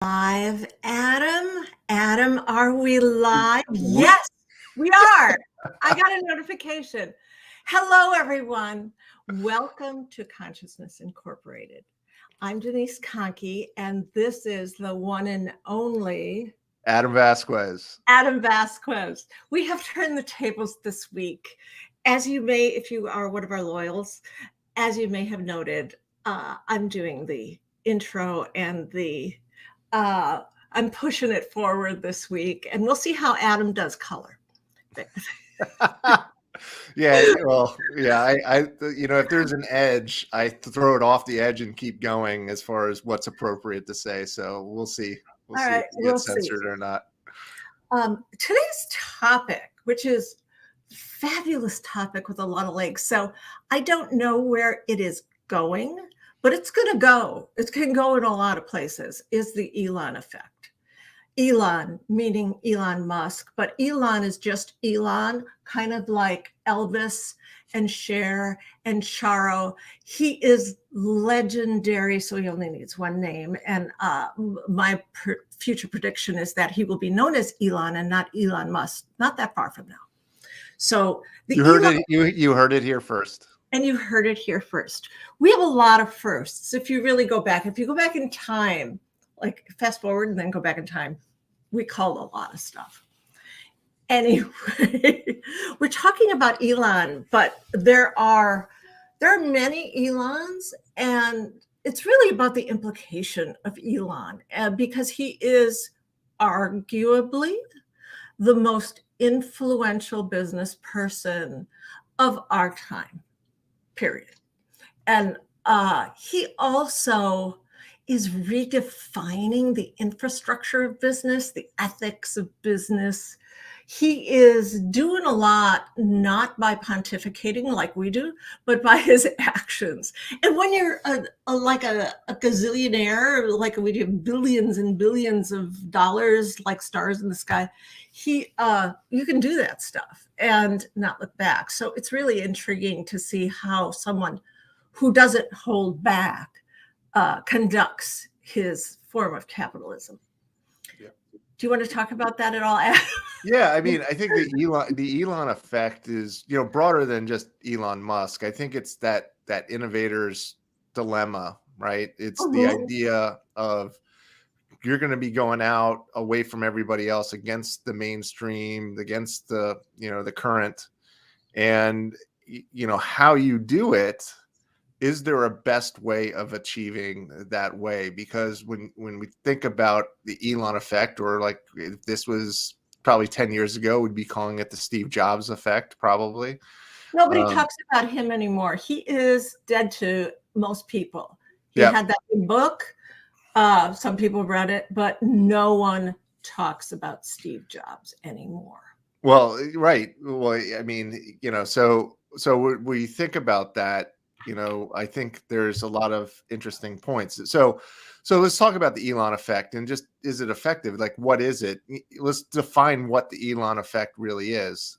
Live, Adam. Adam, are we live? Yes, we are. I got a notification. Hello, everyone. Welcome to Consciousness Incorporated. I'm Denise Kohnke, and this is the one and only Adam Vasquez. Adam Vasquez. We have turned the tables this week. As you may, if you are one of our loyals, as you may have noted, I'm doing the intro and I'm pushing it forward this week, and we'll see how Adam does color. Yeah, well, yeah, I if there's an edge, I throw it off the edge and keep going as far as what's appropriate to say. So we'll see. We'll see if it gets censored or not. Today's topic, which is a fabulous topic with a lot of legs. So I don't know where it is going, but it's going to go. It can go in a lot of places, is the Elon effect. Elon, meaning Elon Musk, but Elon is just Elon, kind of like Elvis and Cher and Charo. He is legendary, so he only needs one name. And my future prediction is that he will be known as Elon and not Elon Musk, not that far from now. So you heard it here first. And you heard it here first. We have a lot of firsts. If you really go back, if you go back in time, like fast forward and then go back in time, we called a lot of stuff. Anyway, we're talking about Elon, but there are many Elons, and it's really about the implication of Elon, because he is arguably the most influential business person of our time. Period. And he also is redefining the infrastructure of business, the ethics of business. He is doing a lot, not by pontificating like we do, but by his actions. And when you're like a gazillionaire, like we do, billions and billions of dollars, like stars in the sky, you can do that stuff and not look back. So it's really intriguing to see how someone who doesn't hold back conducts his form of capitalism. Yeah. Do you want to talk about that at all? Yeah, I mean, I think the Elon effect is, broader than just Elon Musk. I think it's that innovator's dilemma, right? It's the idea of you're going to be going out away from everybody else, against the mainstream, against the current, and how you do it. Is there a best way of achieving that way? Because when we think about the Elon effect, or like if this was probably 10 years ago, we'd be calling it the Steve Jobs effect, probably. Nobody talks about him anymore. He is dead to most people. He had that book. Some people read it, but no one talks about Steve Jobs anymore. Well, right. Well, I mean, so we think about that. I think there's a lot of interesting points. So let's talk about the Elon effect, and just, is it effective? Like, what is it? Let's define what the Elon effect really is.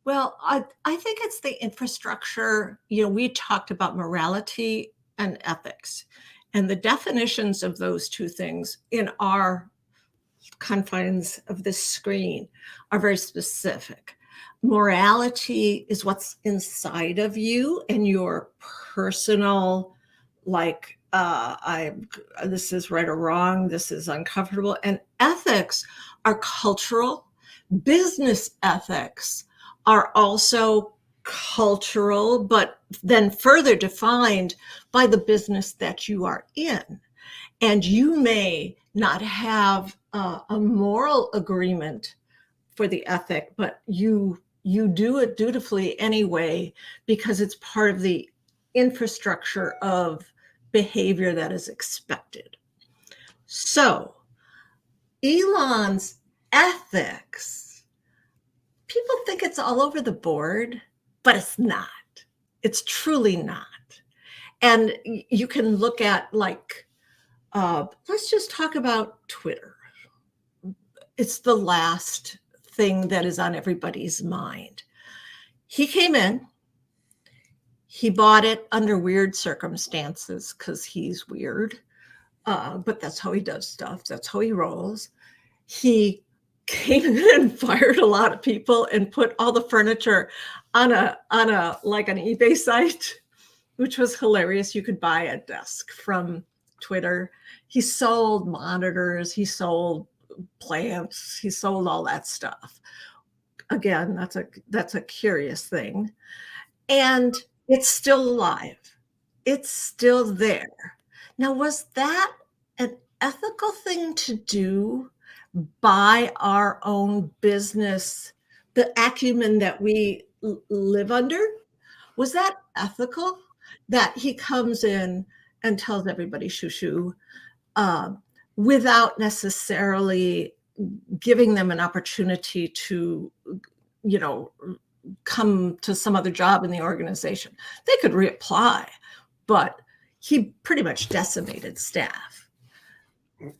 Well, I think it's the infrastructure. We talked about morality and ethics, and the definitions of those two things in our confines of this screen are very specific. Morality is what's inside of you and your personal, like, this is right or wrong, this is uncomfortable. And ethics are cultural. Business ethics are also cultural, but then further defined by the business that you are in. And you may not have a moral agreement for the ethic, but you do it dutifully anyway, because it's part of the infrastructure of behavior that is expected. So Elon's ethics, people think it's all over the board, but it's not. It's truly not. And you can look at, like, let's just talk about Twitter. It's the last thing that is on everybody's mind. He came in, he bought it under weird circumstances because he's weird. but that's how he does stuff. That's how he rolls. He came in and fired a lot of people and put all the furniture on a like an eBay site, which was hilarious. You could buy a desk from Twitter. He sold monitors, he sold plants, he sold all that stuff. Again, that's a curious thing. And it's still alive. It's still there. Now, was that an ethical thing to do by our own business, the acumen that we live under? Was that ethical that he comes in and tells everybody shoo shoo without necessarily giving them an opportunity to, come to some other job in the organization? They could reapply, but he pretty much decimated staff.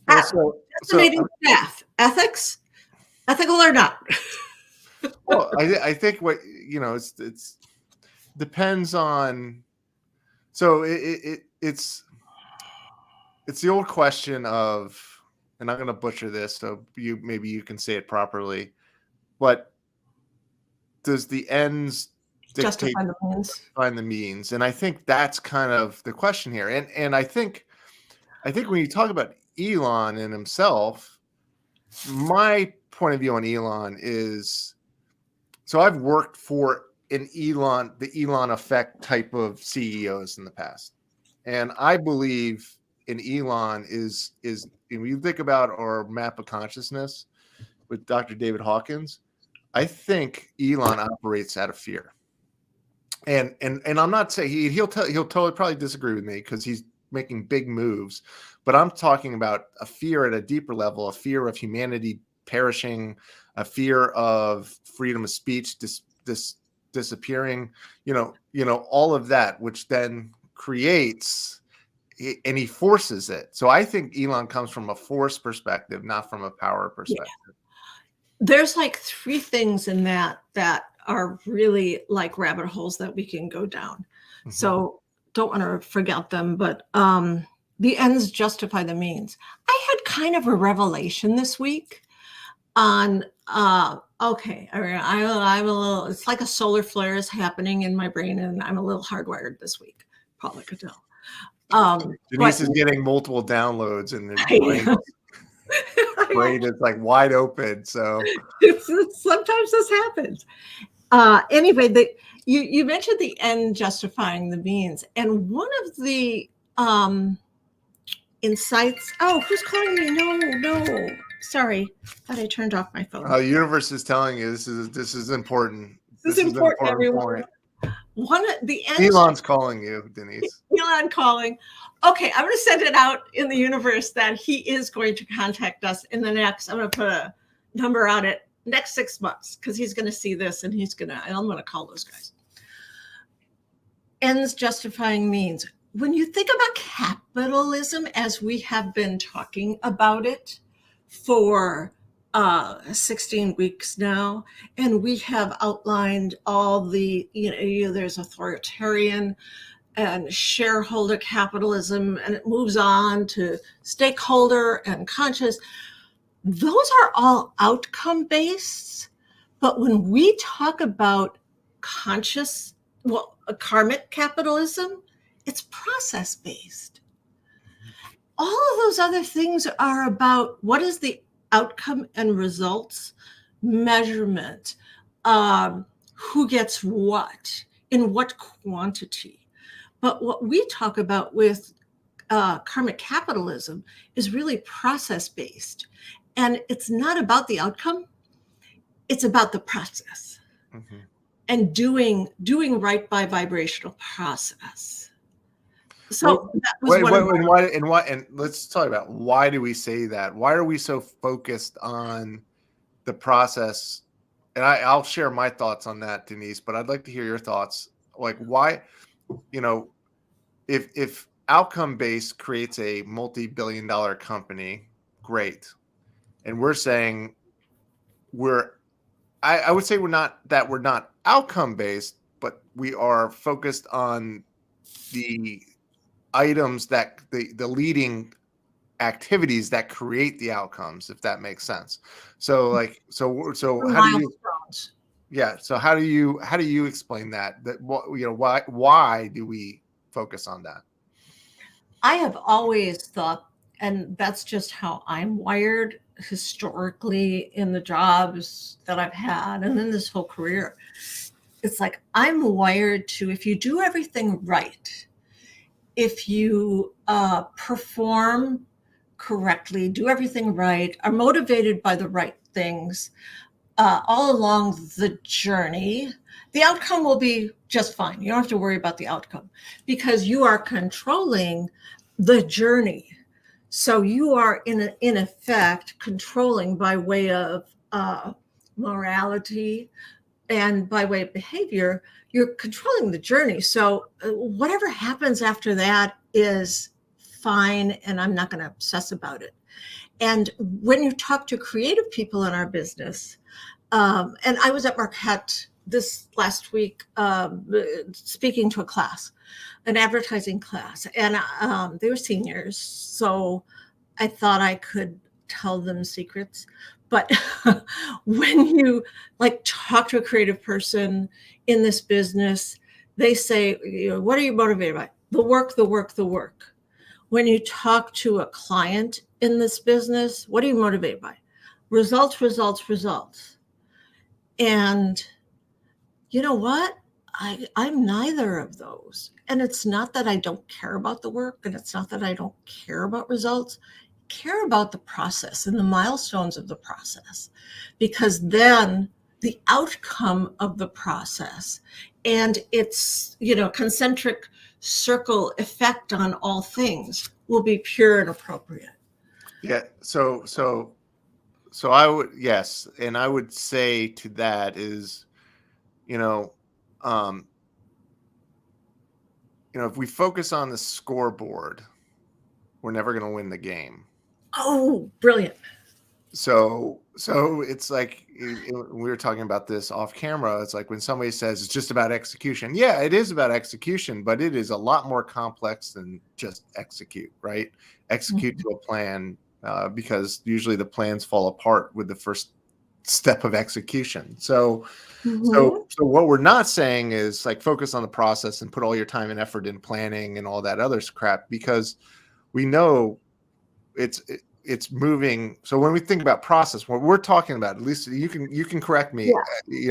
Decimating staff. Ethics? Ethical or not? Well, I think what, it's depends on. So it's the old question of, and I'm going to butcher this, so maybe you can say it properly, but does the ends justify the means? And I think that's kind of the question here. And I think when you talk about Elon and himself, my point of view on Elon is, so I've worked for the Elon effect type of CEOs in the past. And I believe in Elon is when you think about our map of consciousness with Dr. David Hawkins, I think Elon operates out of fear. And I'm not saying he'll totally probably disagree with me because he's making big moves, but I'm talking about a fear at a deeper level, a fear of humanity perishing, a fear of freedom of speech disappearing, all of that, which then creates, and he forces it. So I think Elon comes from a force perspective, not from a power perspective. Yeah. There's like three things in that are really like rabbit holes that we can go down. Mm-hmm. So don't want to forget them, but the ends justify the means. I had kind of a revelation this week on, okay, I'm a little, it's like a solar flare is happening in my brain and I'm a little hardwired this week. Probably could tell. Denise is getting multiple downloads in the brain is like wide open. So sometimes this happens. Anyway, you mentioned the end justifying the means, and one of the insights. Oh, who's calling me? No. Sorry, thought I turned off my phone. The universe is telling you this is important. This is important, everyone. Elon's calling you, Denise. Elon calling. Okay, I'm going to send it out in the universe that he is going to contact us in the next. I'm going to put a number on it. Next 6 months, because he's going to see this and I'm going to call those guys. Ends justifying means. When you think about capitalism, as we have been talking about it for 16 weeks now, and we have outlined all the, there's authoritarian and shareholder capitalism, and it moves on to stakeholder and conscious. Those are all outcome-based, but when we talk about karmic capitalism, it's process-based. All of those other things are about what is the outcome and results measurement, who gets what, in what quantity. But what we talk about with karmic capitalism is really process-based. And it's not about the outcome. It's about the process. Mm-hmm. And doing right by vibrational process. So that was and let's talk about why do we say that? Why are we so focused on the process? And I'll share my thoughts on that, Denise, but I'd like to hear your thoughts. Like why, if outcome-based creates a multi-billion-dollar company, great. And we're saying I would say we're not outcome-based, but we are focused on the items that the leading activities that create the outcomes, if that makes sense. So like, so how do you, Milestones. yeah. So how do you explain that, what, why do we focus on that? I have always thought, and that's just how I'm wired historically in the jobs that I've had and in this whole career. It's like I'm wired to, if you do everything right, if you perform correctly, do everything right, are motivated by the right things all along the journey, the outcome will be just fine. You don't have to worry about the outcome because you are controlling the journey. So you are in effect controlling by way of morality and by way of behavior, you're controlling the journey. So whatever happens after that is fine, and I'm not going to obsess about it. And when you talk to creative people in our business, and I was at Marquette this last week speaking to a class, an advertising class, and they were seniors, so I thought I could tell them secrets. But when you like talk to a creative person in this business, they say, what are you motivated by? The work, the work, the work. When you talk to a client in this business, what are you motivated by? Results, results, results. And you know what? I'm neither of those. And it's not that I don't care about the work, and it's not that I don't care about results. I care about the process and the milestones of the process, because then the outcome of the process and its, concentric circle effect on all things will be pure and appropriate. Yeah. So I would, yes. And I would say to that is, if we focus on the scoreboard, we're never going to win the game. Oh, brilliant. So it's like, we were talking about this off camera. It's like when somebody says it's just about execution. Yeah, it is about execution, but it is a lot more complex than just execute, right? Execute to a plan, because usually the plans fall apart with the first step of execution. So what we're not saying is like focus on the process and put all your time and effort in planning and all that other crap, because we know it's moving. So when we think about process, what we're talking about, at least you can correct me,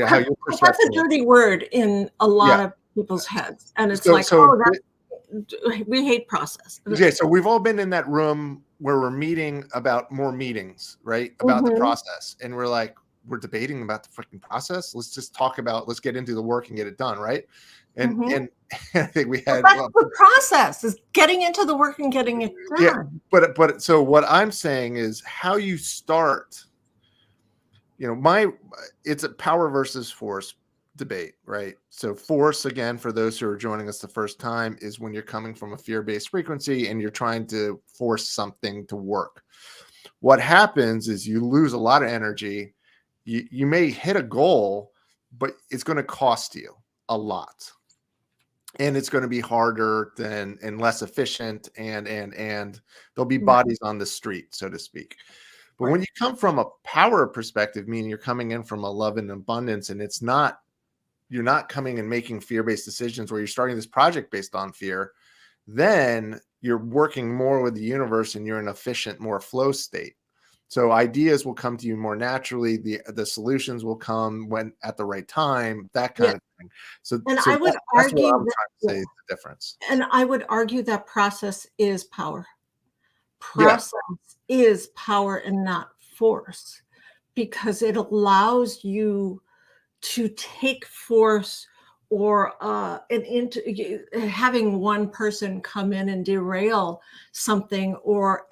how your perspective. That's a dirty word in a lot of people's heads, and it's we hate process. Yeah, so we've all been in that room where we're meeting about more meetings, right? About the process, and we're debating about the freaking process. Let's just talk about, let's get into the work and get it done, right? And I think we had the process is getting into the work and getting it done. Yeah, but so what I'm saying is how you start. It's a power versus force debate, right? So force, again, for those who are joining us the first time, is when you're coming from a fear-based frequency and you're trying to force something to work. What happens is you lose a lot of energy. You may hit a goal, but it's going to cost you a lot. And it's going to be harder and less efficient, and there'll be bodies on the street, so to speak. But when you come from a power perspective, meaning you're coming in from a love and abundance, and you're not coming and making fear-based decisions where you're starting this project based on fear, then you're working more with the universe and you're in an efficient, more flow state. So ideas will come to you more naturally. The solutions will come when at the right time, that kind of thing. I would argue what I'm trying to say is the difference. And I would argue that process is power. Process is power and not force, because it allows you to take force or having one person come in and derail something, or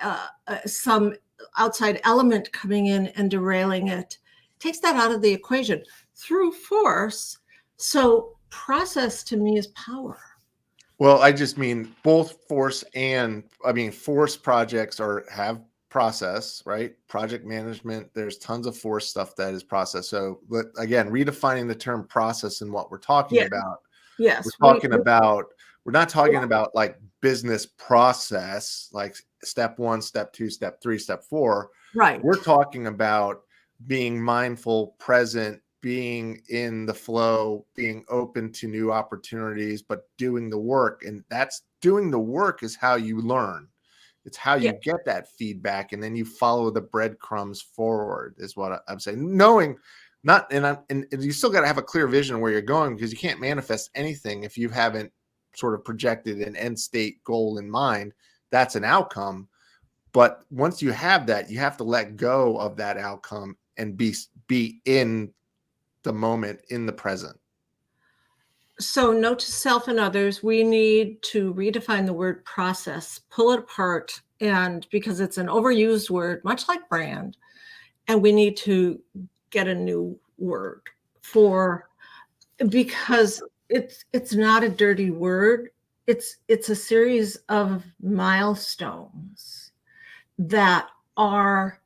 some outside element coming in and derailing it, takes that out of the equation through force. So process to me is power. Well, I just mean both force projects have process, right? Project management, there's tons of force stuff that is process. So, but again, redefining the term process and what we're talking about. Yes. We're not talking about like business process, like step 1, step 2, step 3, step 4. Right. We're talking about being mindful, present, being in the flow, being open to new opportunities, but doing the work. And that's doing the work is how you learn. It's how you get that feedback, and then you follow the breadcrumbs forward, is what I'm saying. Knowing not, and you still got to have a clear vision of where you're going, because you can't manifest anything if you haven't sort of projected an end state goal in mind. That's an outcome. But once you have that, you have to let go of that outcome and be in the moment, in the present. So note to self and others, we need to redefine the word process, pull it apart, and because it's an overused word, much like brand, and we need to get a new word because it's not a dirty word. It's a series of milestones that are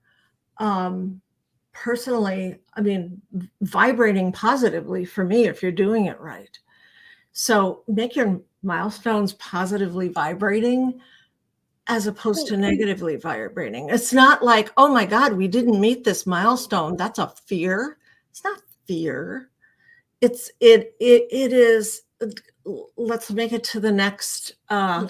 personally, vibrating positively for me if you're doing it right. So make your milestones positively vibrating as opposed to negatively vibrating. It's not like, oh my God, we didn't meet this milestone. That's a fear. It's not fear. It is, let's make it to the next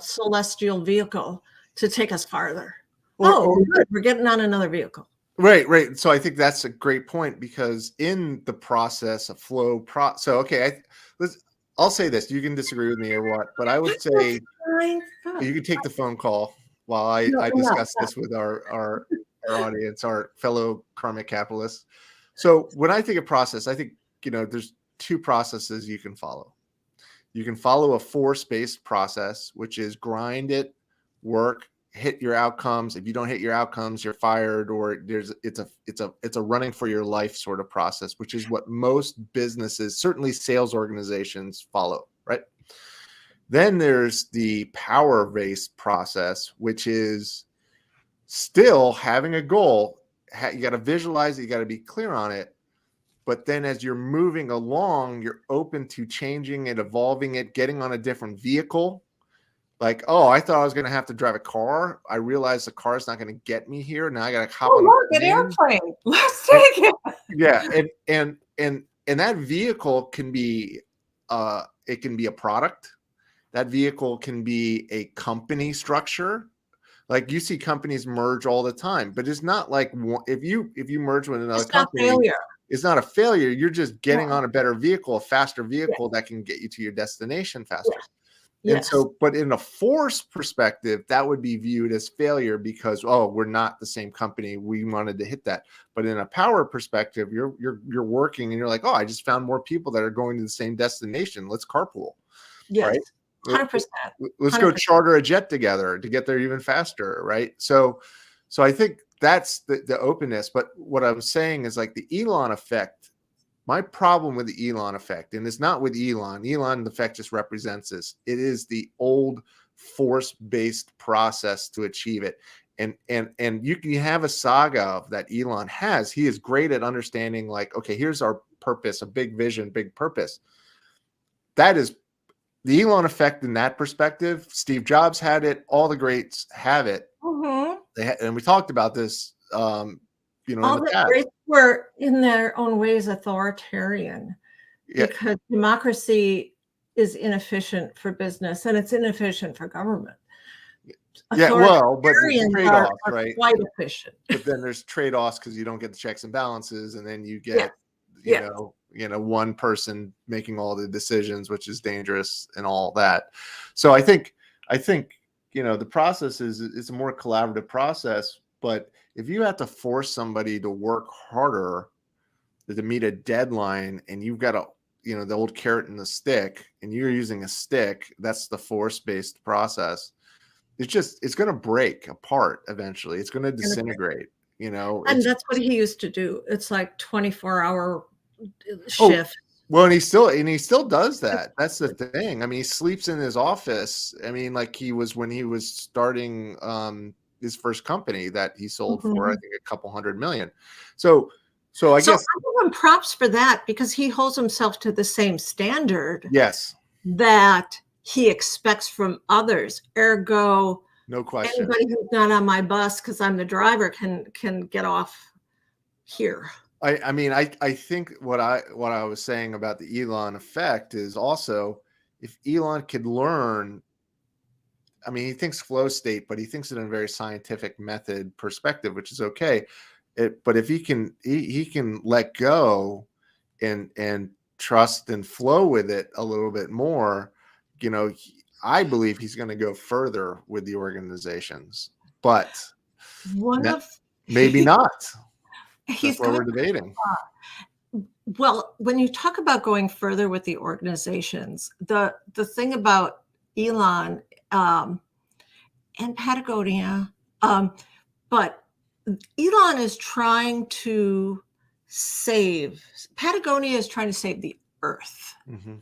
celestial vehicle to take us farther. Good. We're getting on another vehicle. Right. So I think that's a great point, because in the process of flow, I'll say this. You can disagree with me or what, but I would say you can take the phone call while I discuss this with our audience, our fellow karmic capitalists. So when I think of process, I think, there's 2 processes you can follow. You can follow a force-based process, which is grind it, work, hit your outcomes. If you don't hit your outcomes, you're fired, or it's a running for your life sort of process, which is what most businesses, certainly sales organizations, follow, right? Then there's the power-based process, which is still having a goal. You got to visualize it, you got to be clear on it. But then as you're moving along, you're open to changing it, evolving it, getting on a different vehicle. Like, oh, I thought I was going to have to drive a car. I realized the car is not going to get me here. Now I got to hop on an airplane. Let's take it. Yeah, and that vehicle can be, it can be a product. That vehicle can be a company structure. Like, you see companies merge all the time, but it's not like if you merge with another company, it's not a failure. You're just getting on a better vehicle, a faster vehicle that can get you to your destination faster. And so, but in a force perspective, that would be viewed as failure because, oh, we're not the same company. We wanted to hit that. But in a power perspective, you're working and you're like, oh, I just found more people that are going to the same destination. Let's carpool. Yes. Right? 100%. Let's go charter a jet together to get there even faster. Right. So I think that's the openness. But what I'm saying is, like, the Elon effect. My problem with the Elon effect, and it's not with Elon. Elon effect just represents this. It is the old force-based process to achieve it. And you can have a saga of that Elon has. He is great at understanding, like, okay, here's our purpose, a big vision, big purpose. That is the Elon effect in that perspective. Steve Jobs had it. All the greats have it. Mm-hmm. And we talked about this, all the greats were in their own ways authoritarian because democracy is inefficient for business and it's inefficient for government. Yeah, well, but there's trade-offs, right? Quite efficient. But then there's trade-offs because you don't get the checks and balances, and then you get, one person making all the decisions, which is dangerous and all that. So I think, the process is a more collaborative process, but if you have to force somebody to work harder to meet a deadline, and you've got the old carrot and the stick, and you're using a stick, that's the force-based process. It's going to break apart eventually. It's going to disintegrate, And that's what he used to do. It's like 24-hour shift. Well, and he still does that. That's the thing. I mean, he sleeps in his office. I mean, like he was when he was starting his first company that he sold for, I think, a couple $100 million. So I guess I give him props for that because he holds himself to the same standard. Yes. That he expects from others. Ergo, No question. anybody who's not on my bus because I'm the driver can get off here. I mean, I think what I was saying about the Elon effect is also, if Elon could learn, I mean, he thinks flow state, but he thinks it in a very scientific method perspective, which is okay. But if he can let go and trust and flow with it a little bit more, you know, I believe he's going to go further with the organizations, but maybe not. That's what we're debating. Well, when you talk about going further with the organizations, the thing about Elon and Patagonia, but Elon is trying to save, Patagonia is trying to save the earth. Mm-hmm.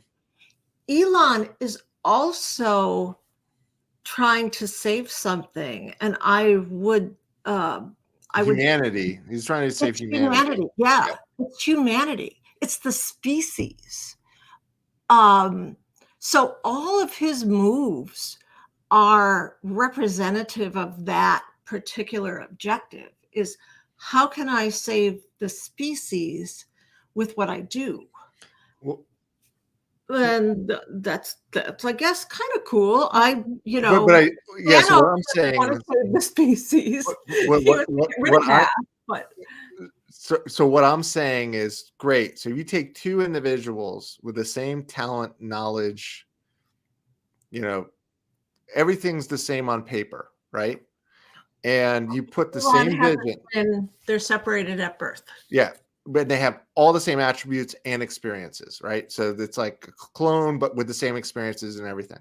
Elon is also trying to save something, and humanity. He's trying to save humanity. Yeah, it's humanity. It's the species. So all of his moves are representative of that particular objective, is how can I save the species with what I do? Well, and that's I guess kind of cool. What I'm saying, the species. So what I'm saying is, great. So if you take two individuals with the same talent, knowledge, you know, everything's the same on paper, right? And you put the same vision, and they're separated at birth. Yeah. But they have all the same attributes and experiences, right? So it's like a clone, but with the same experiences and everything.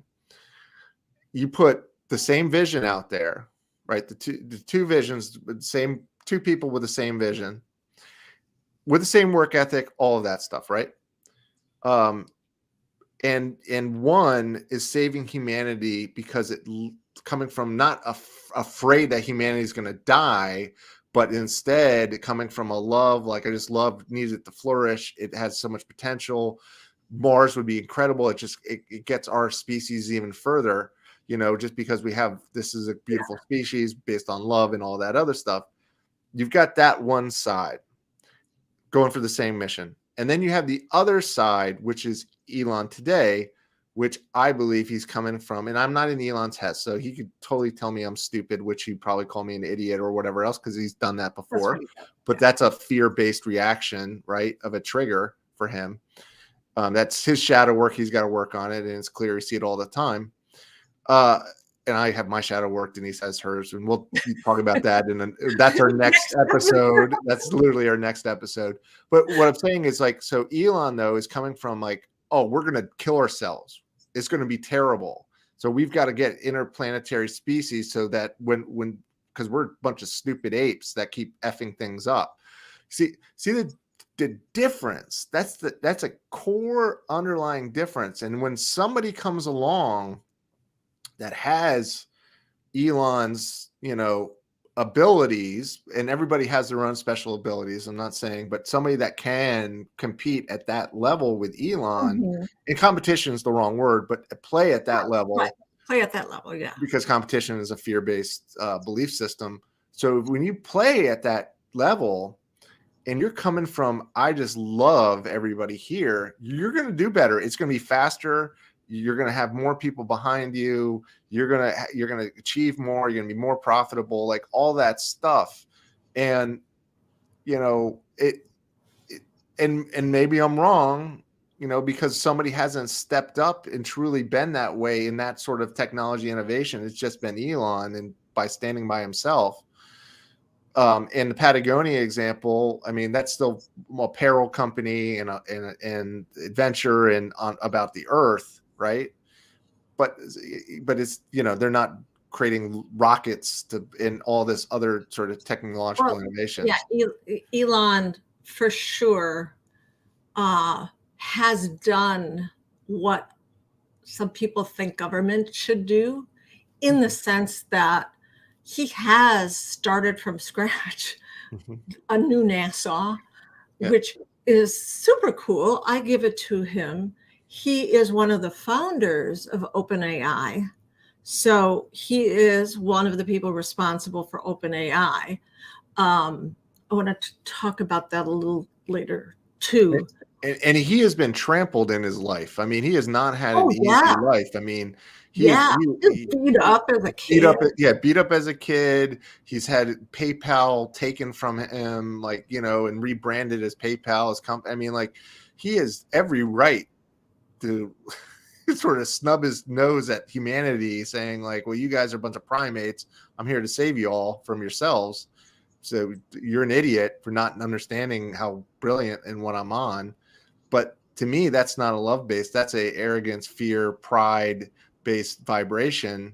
You put the same vision out there, right? The two visions, the same two people with the same vision, with the same work ethic, all of that stuff, right? And one is saving humanity because it coming from not afraid that humanity is going to die, but instead coming from a love, like I just love, needs it to flourish. It has so much potential. Mars would be incredible. It gets our species even further, you know, just because this is a beautiful species based on love and all that other stuff. You've got that one side going for the same mission. And then you have the other side, which is Elon today, which I believe he's coming from. And I'm not in Elon's head, so he could totally tell me I'm stupid, which he'd probably call me an idiot or whatever else, because he's done that before. But that's a fear-based reaction, right, of a trigger for him. That's his shadow work. He's got to work on it, and it's clear. You see it all the time. And I have my shadow work. Denise has hers, and we'll talk about that. And that's our next episode. That's literally our next episode. But what I'm saying is, like, so Elon, though, is coming from like, oh, we're going to kill ourselves. It's going to be terrible. So we've got to get interplanetary species so that because we're a bunch of stupid apes that keep effing things up. See the difference. That's a core underlying difference. And when somebody comes along that has Elon's, you know, abilities, and everybody has their own special abilities, I'm not saying, but somebody that can compete at that level with Elon, and competition is the wrong word, but play at that level. Right. Play at that level, yeah. Because competition is a fear-based belief system. So when you play at that level, and you're coming from, I just love everybody here, you're going to do better. It's going to be faster. You're going to have more people behind you. You're going to achieve more. You're going to be more profitable, like all that stuff. And, you know, and maybe I'm wrong, you know, because somebody hasn't stepped up and truly been that way in that sort of technology innovation. It's just been Elon, and by standing by himself. In the Patagonia example, I mean, that's still a apparel company and adventure and about the earth, right? But it's, you know, they're not creating rockets in all this other sort of technological innovation. Yeah, Elon for sure has done what some people think government should do, in the sense that he has started from scratch a new NASA, which is super cool. I give it to him. he is one of the founders of OpenAI. So he is one of the people responsible for OpenAI. I want to talk about that a little later too. And he has been trampled in his life. I mean, he has not had an easy Yeah. life. I mean, Yeah. He beat up as a kid. Beat up as a kid. He's had PayPal taken from him, like, and rebranded as PayPal, as company. I mean, like, he has every right to sort of snub his nose at humanity, saying like, well, you guys are a bunch of primates. I'm here to save you all from yourselves. So you're an idiot for not understanding how brilliant and what I'm on. But to me, that's not a love based. That's a arrogance, fear, pride based vibration.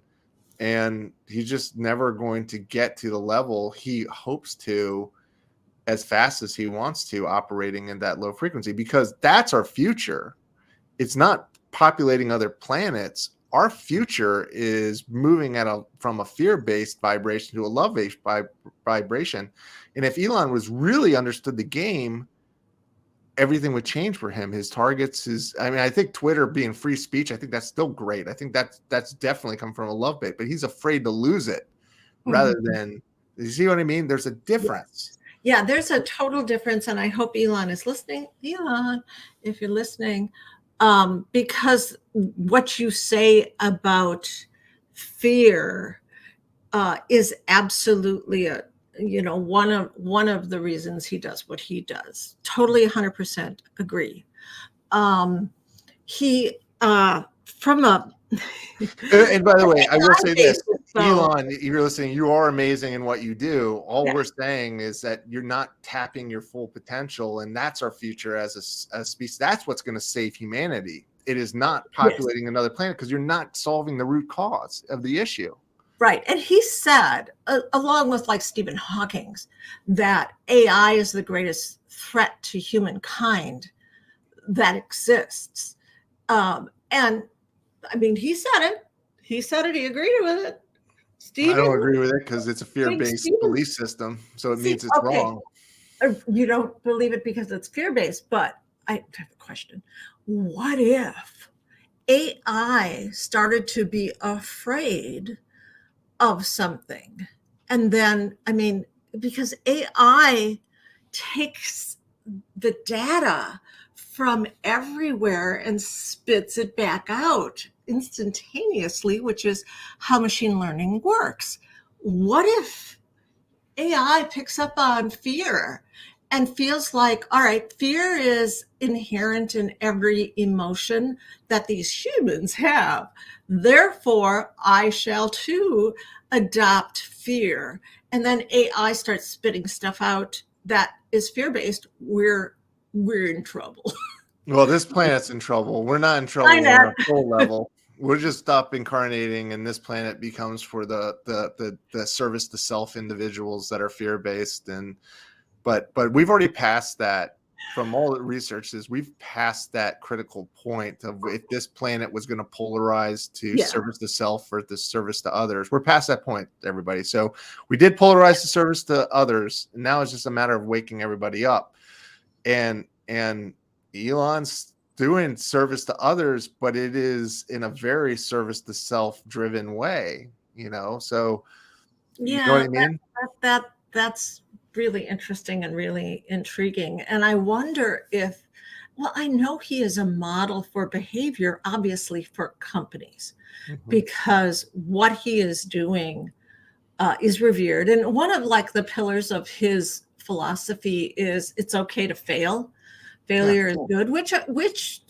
And he's just never going to get to the level he hopes to as fast as he wants to, operating in that low frequency, because that's our future. It's not populating other planets. Our future is moving from a fear-based vibration to a love-based vibration. And if Elon was really understood the game, everything would change for him. His targets, I think Twitter being free speech, I think that's still great. I think that's definitely come from a love bait, but he's afraid to lose it rather than, you see what I mean? There's a difference. Yeah, there's a total difference. And I hope Elon is listening. Elon, if you're listening, because what you say about fear is absolutely one of the reasons he does what he does. Totally 100% agree. He from a and by the way, I will say this, Elon, you're listening, you are amazing in what you do. All we're saying is that you're not tapping your full potential, and that's our future as a species. That's what's going to save humanity. It is not populating another planet, because you're not solving the root cause of the issue. Right. And he said, along with like Stephen Hawking's, that AI is the greatest threat to humankind that exists. And I mean, he said it. He agreed with it. Stephen, I don't agree with it because it's a fear-based belief system. So it means it's wrong. You don't believe it because it's fear-based, but I have a question. What if AI started to be afraid of something? And then, I mean, because AI takes the data from everywhere and spits it back out instantaneously, which is how machine learning works. What if AI picks up on fear and feels like, all right, fear is inherent in every emotion that these humans have. Therefore, I shall too adopt fear. And then AI starts spitting stuff out that is fear-based. We're in trouble. Well, this planet's in trouble. We're not in trouble on a full level. We'll just stop incarnating, and this planet becomes for the service to self individuals that are fear-based. But we've already passed that. From all the researches, we've passed that critical point of if this planet was going to polarize to service to self or the service to others. We're past that point, everybody. So we did polarize the service to others, and now it's just a matter of waking everybody up. And Elon's doing service to others, but it is in a very service to self driven way, so you know what I mean? That's really interesting and really intriguing. And I wonder if, well, I know he is a model for behavior, obviously, for companies, because what he is doing is revered. And one of like the pillars of his philosophy is it's okay to fail. Failure is good, which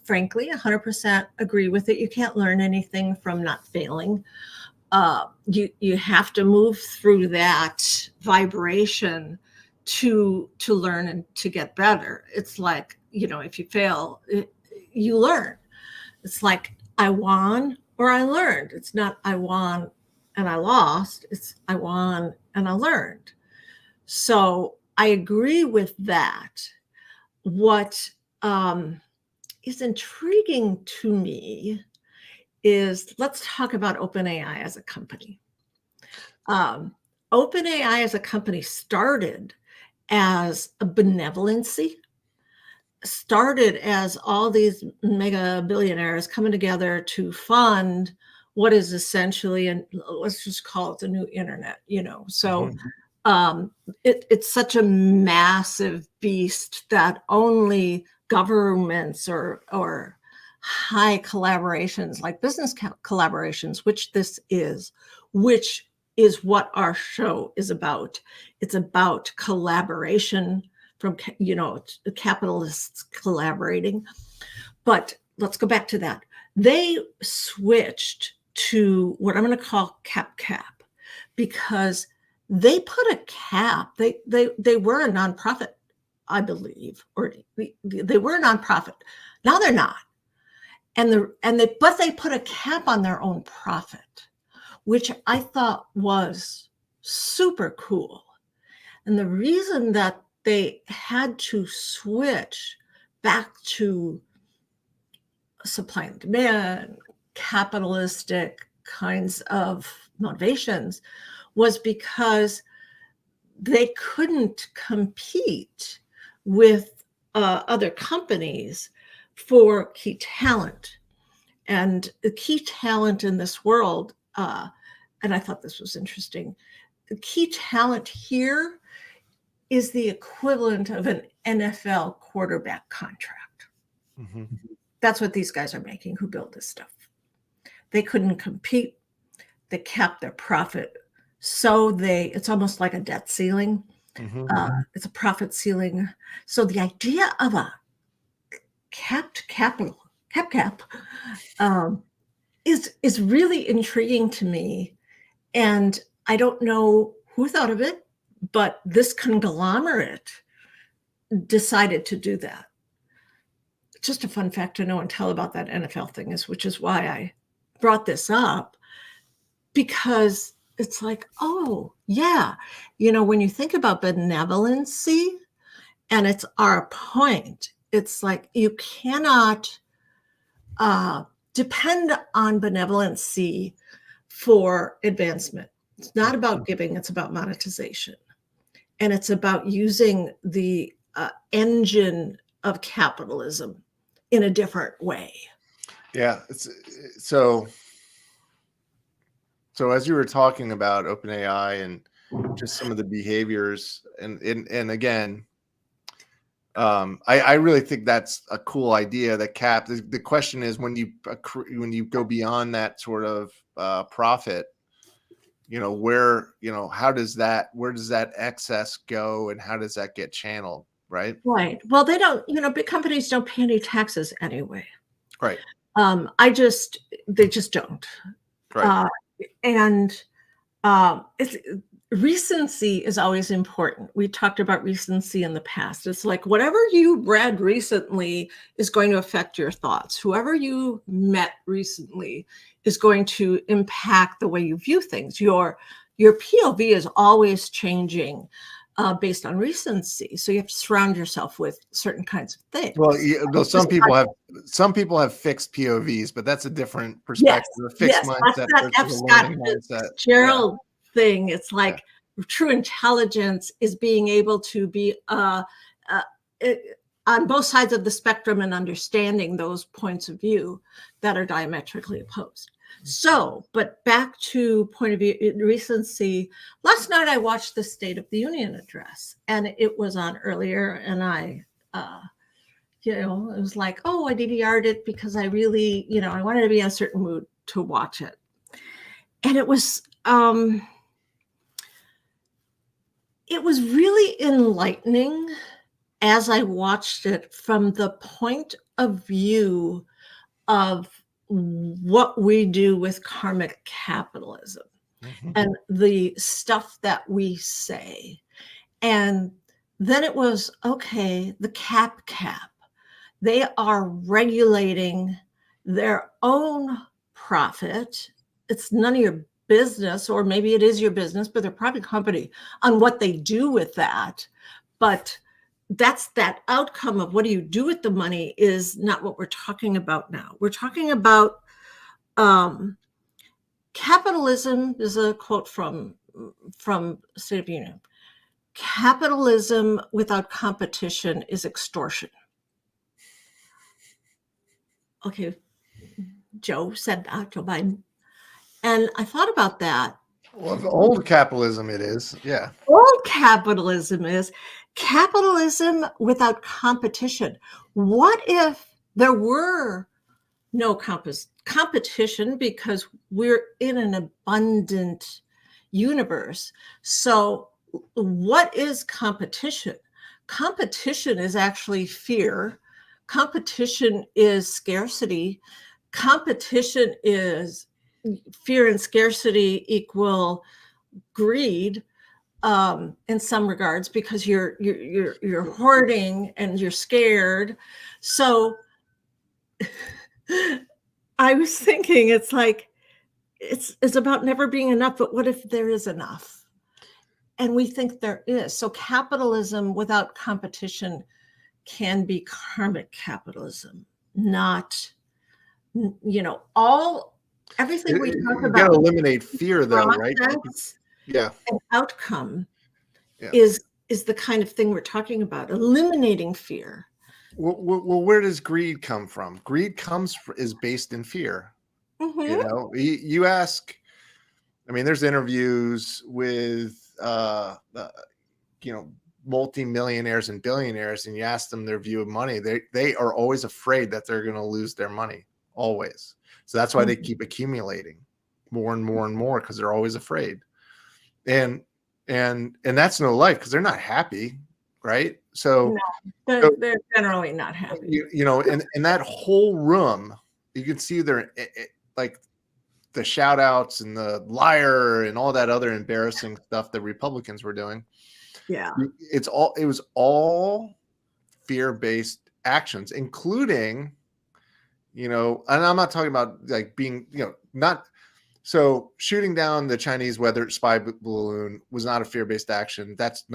frankly, 100% agree with it. You can't learn anything from not failing. You have to move through that vibration to learn and to get better. It's like, if you fail, you learn. It's like I won or I learned. It's not I won and I lost. It's I won and I learned. So I agree with that. What is intriguing to me is, let's talk about OpenAI as a company. OpenAI as a company started as a benevolency, started as all these mega billionaires coming together to fund what is essentially, and let's just call it the new internet, So it's such a massive beast that only governments or high collaborations like business collaborations, which is what our show is about. It's about collaboration from, capitalists collaborating. But let's go back to that. They switched to what I'm going to call cap, because they put a cap. They were a nonprofit, I believe, or they were a nonprofit. Now they're not. But they put a cap on their own profit, which I thought was super cool. And the reason that they had to switch back to supply and demand, capitalistic kinds of motivations, was because they couldn't compete with other companies for key talent. And the key talent in this world, and I thought this was interesting, the key talent here is the equivalent of an NFL quarterback contract. Mm-hmm. That's what these guys are making who build this stuff. They couldn't compete. They capped their profit. So it's almost like a debt ceiling. Mm-hmm. It's a profit ceiling. So the idea of a capped capital, cap, is really intriguing to me. And I don't know who thought of it, but this conglomerate decided to do that. Just a fun fact to know and tell about that NFL thing which is why I brought this up, because it's like, oh yeah, when you think about benevolency, and it's our point, it's like you cannot depend on benevolency for advancement. It's not about giving, it's about monetization. And it's about using the engine of capitalism in a different way. Yeah. So as you were talking about OpenAI and just some of the behaviors, and again, I really think that's a cool idea. That cap. The question is, when you go beyond that sort of profit, where where does that excess go, and how does that get channeled, right? Right. Well, they don't. Big companies don't pay any taxes anyway. Right. They just don't. Right. Recency is always important. We talked about recency in the past. It's like whatever you read recently is going to affect your thoughts. Whoever you met recently is going to impact the way you view things. Your POV is always changing based on recency. So you have to surround yourself with certain kinds of things. Well, some people have fixed POVs, but that's a different perspective. Yes, a fixed mindset. That's Scott Fitzgerald thing. It's like true intelligence is being able to be on both sides of the spectrum and understanding those points of view that are diametrically opposed. So, but back to point of view recency. Last night I watched the State of the Union address, and it was on earlier, and I it was like, oh, I DVR'd it because I really, I wanted to be in a certain mood to watch it. And it was really enlightening as I watched it from the point of view of what we do with karmic capitalism and the stuff that we say. And then it was, okay, the cap. They are regulating their own profit. It's none of your business, or maybe it is your business, but they're a private company on what they do with that. But that's that outcome of what do you do with the money is not what we're talking about now. We're talking about capitalism. Is a quote from State of the Union. Capitalism without competition is extortion. okay, Joe said that, Joe Biden. And I thought about that. Well, old capitalism it is. Yeah. Old capitalism is capitalism without competition. What if there were no competition because we're in an abundant universe? So, what is competition? Competition is actually fear. Competition is scarcity. Competition is fear and scarcity equal greed, in some regards, because you're hoarding and you're scared. So I was thinking, it's like it's about never being enough, but what if there is enough? And we think there is. So capitalism without competition can be karmic capitalism, not, everything we talk You got about, to eliminate fear, though, right? process Yeah. and outcome Yeah. is the kind of thing we're talking about, eliminating fear. Well, where does greed come from? Greed is based in fear. Mm-hmm. You ask. I mean, there's interviews with multi-millionaires and billionaires, and you ask them their view of money. They are always afraid that they're going to lose their money, always. So that's why they keep accumulating more and more and more, because they're always afraid. And that's no life, because they're not happy, right? So no, they're generally not happy. In that whole room, you can see they're like the shout outs and the liar and all that other embarrassing stuff that Republicans were doing. Yeah. It was all fear-based actions, including, and I'm not talking about like being, not, so shooting down the Chinese weather spy balloon was not a fear-based action. That's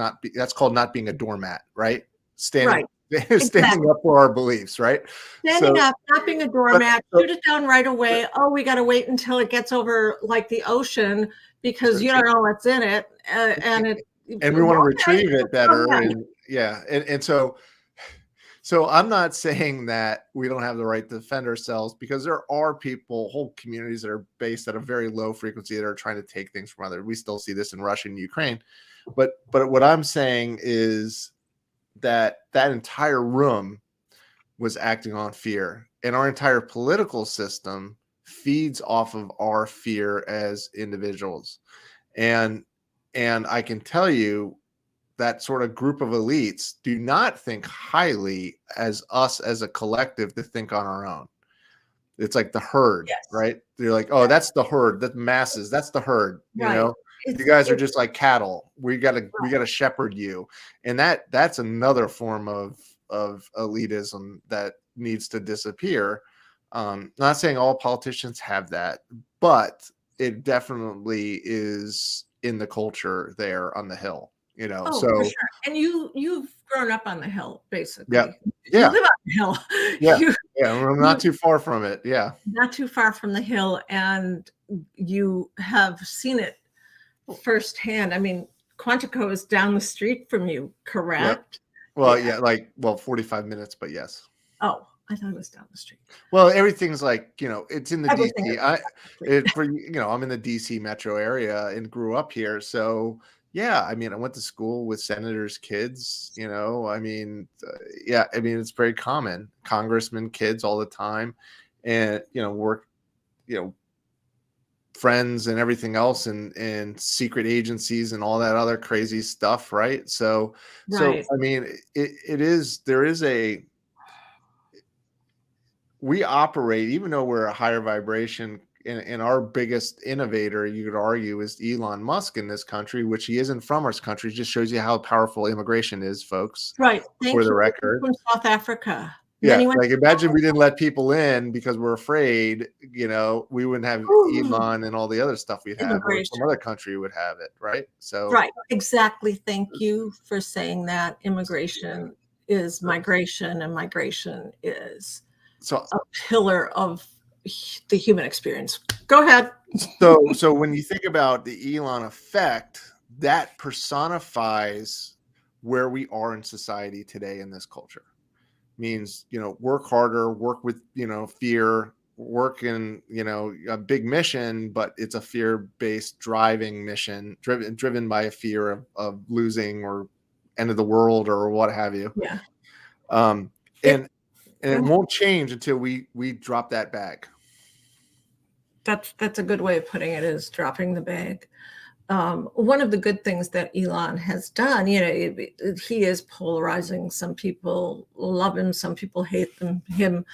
called not being a doormat, right? Standing up for our beliefs, right? Standing up, not being a doormat, shoot it down right away. Oh, we got to wait until it gets over like the ocean, because you don't know what's in it. And we want to retrieve it better. And so I'm not saying that we don't have the right to defend ourselves, because there are people, whole communities that are based at a very low frequency that are trying to take things from others. We still see this in Russia and Ukraine. But what I'm saying is that entire room was acting on fear, and our entire political system feeds off of our fear as individuals. And I can tell you that sort of group of elites do not think highly as us as a collective to think on our own. It's like the herd, right? They're like, oh, that's the herd, the masses, that's the herd. You guys are just like cattle. We gotta shepherd you. And that's another form of elitism that needs to disappear. Not saying all politicians have that, but it definitely is in the culture there on the Hill. For sure. And you've grown up on the Hill, basically. Yeah. You live on the Hill. I'm not too far from it. Yeah. Not too far from the Hill. And you have seen it firsthand. I mean, Quantico is down the street from you, correct? Yeah. Well, 45 minutes, but yes. Oh, I thought it was down the street. Well, everything's like, it's in the DC. I'm in the DC metro area and grew up here. So yeah, I mean, I went to school with senators' kids, it's very common. Congressmen kids all the time, and, work, friends and everything else, and secret agencies and all that other crazy stuff. Right. So I mean, we operate, even though we're a higher vibration, and our biggest innovator, you could argue, is Elon Musk in this country, which he isn't from our country. It just shows you how powerful immigration is, folks. Right. Thank you. The record. From South Africa. Yeah. Like, imagine we didn't let people in because we're afraid, we wouldn't have Elon and all the other stuff we'd have, or some other country would have it. Right. So. Right. Exactly. Thank you for saying that. Immigration is migration, and migration is a pillar of the human experience. Go ahead. So when you think about the Elon effect, that personifies where we are in society today in this culture. means, work harder, work with, fear, work in, a big mission, but it's a fear-based driving mission, driven by a fear of losing or end of the world or what have you. Yeah. And It, it won't change until we drop that bag. that's a good way of putting it, is dropping the bag. One of the good things that Elon has done, he is polarizing. Some people love him, some people hate him,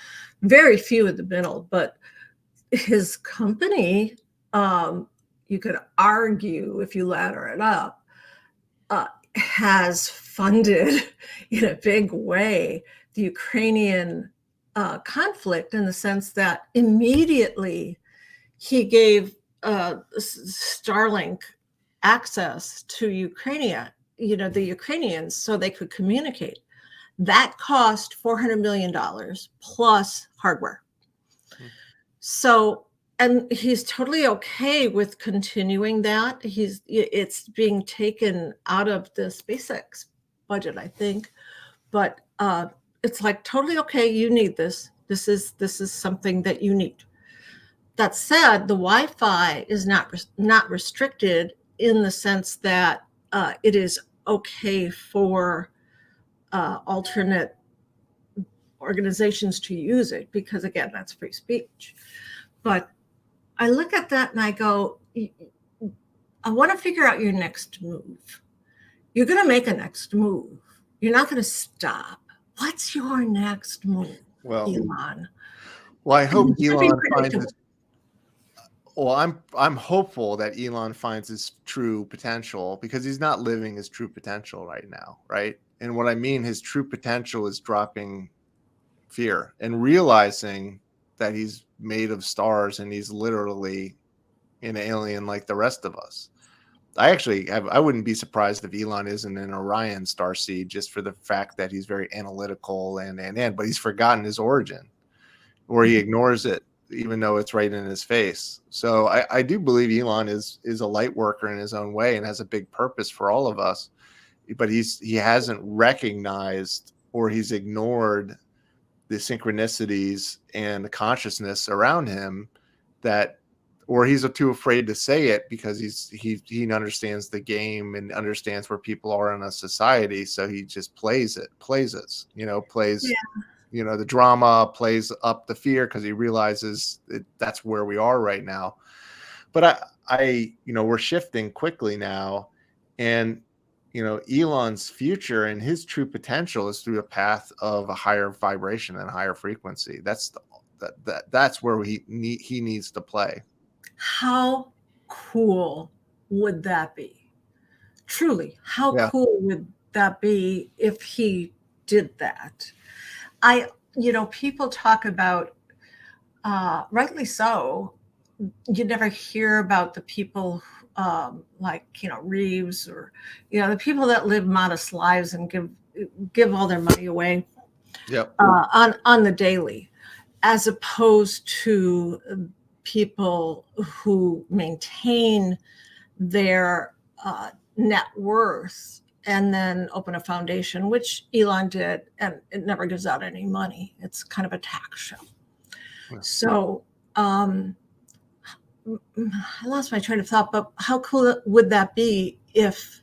very few in the middle. But his company, you could argue, if you ladder it up, has funded in a big way the Ukrainian conflict, in the sense that immediately he gave Starlink access to Ukraine, the Ukrainians, so they could communicate. That cost $400 million plus hardware. So, and he's totally okay with continuing that. It's being taken out of the SpaceX budget, I think, but it's like totally okay. You need this. This is something that you need. That said, the Wi-Fi is not restricted, in the sense that it is okay for alternate organizations to use it, because again, that's free speech. But I look at that and I go, I want to figure out your next move. You're going to make a next move. You're not going to stop. What's your next move, Elon? Well, I hope Elon finds his. Well, I'm hopeful that Elon finds his true potential, because he's not living his true potential right now, right? And what I mean, his true potential is dropping fear and realizing that he's made of stars and he's literally an alien like the rest of us. I wouldn't be surprised if Elon isn't an Orion starseed, just for the fact that he's very analytical but he's forgotten his origin, or he ignores it, even though it's right in his face. So I do believe Elon is a light worker in his own way and has a big purpose for all of us, but he hasn't recognized, or he's ignored the synchronicities and the consciousness around him, or he's too afraid to say it, because he understands the game and understands where people are in a society. So he just plays the drama, plays up the fear, because he realizes that's where we are right now. But we're shifting quickly now, and Elon's future and his true potential is through a path of a higher vibration and higher frequency. That's where he needs to play. How cool would that be? Truly, how cool would that be if he did that? People talk about, rightly so, you never hear about the people like Reeves, or the people that live modest lives and give all their money away on the daily, as opposed to people who maintain their net worth and then open a foundation, which Elon did, and it never gives out any money. It's kind of a tax show. Yeah. So I lost my train of thought, but how cool would that be if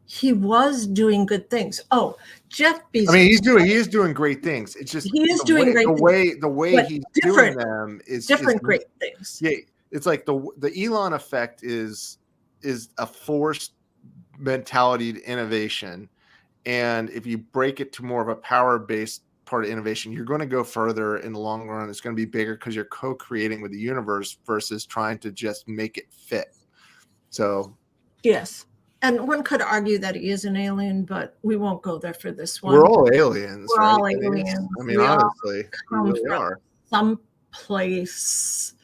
he was doing good things? Oh, Jeff Bezos. I mean, he is doing great things. It's just he is doing great things. The way he's doing them is great things. Yeah, it's like the Elon effect is a forced mentality to innovation, and if you break it to more of a power-based part of innovation, you're going to go further in the long run. It's going to be bigger, because you're co-creating with the universe versus trying to just make it fit. So yes. And one could argue that he is an alien, but we won't go there for this one. We're all aliens. We're all aliens. I mean, honestly, we really are. Some place.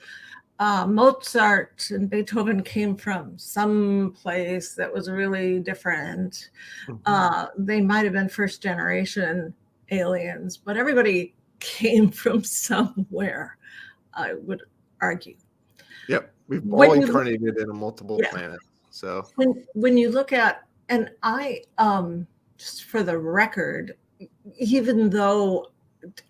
Mozart and Beethoven came from some place that was really different. Mm-hmm. They might have been first generation aliens, but everybody came from somewhere, I would argue. Yep. We've all incarnated in a multiple planet. So when you look at, and I, just for the record, even though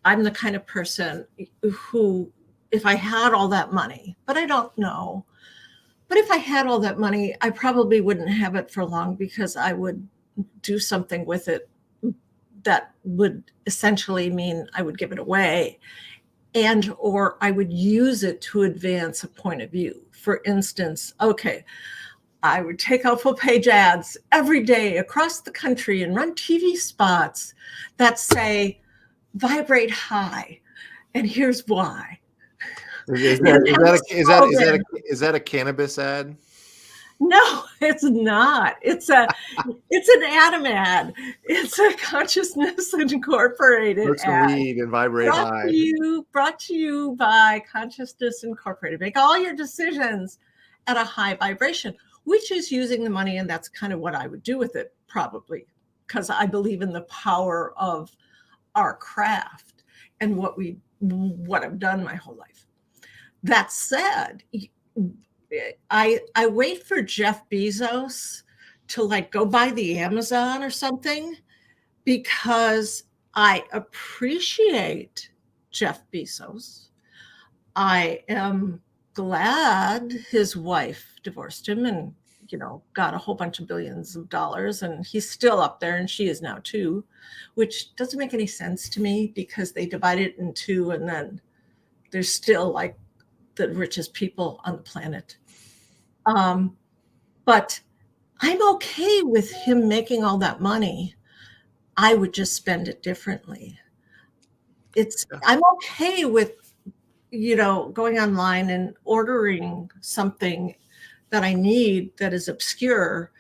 I'm the kind of person who, if I had all that money, but I don't know, but if I had all that money, I probably wouldn't have it for long, because I would do something with it that would essentially mean I would give it away, and or I would use it to advance a point of view. For instance, okay, I would take out full page ads every day across the country and run TV spots that say, vibrate high, and here's why. Is that a cannabis ad? No, it's not. It's an Adam ad. It's a Consciousness Incorporated Smoke some ad. weed and vibrate high. Brought to you by Consciousness Incorporated. Make all your decisions at a high vibration, which is using the money, and that's kind of what I would do with it, probably, because I believe in the power of our craft and what I've done my whole life. That said, I wait for Jeff Bezos to like go buy the Amazon or something, because I appreciate Jeff Bezos. I am glad his wife divorced him and, got a whole bunch of billions of dollars, and he's still up there, and she is now too, which doesn't make any sense to me, because they divide it in two, and then there's still like the richest people on the planet. But I'm okay with him making all that money. I would just spend it differently. I'm okay with, going online and ordering something that I need that is obscure,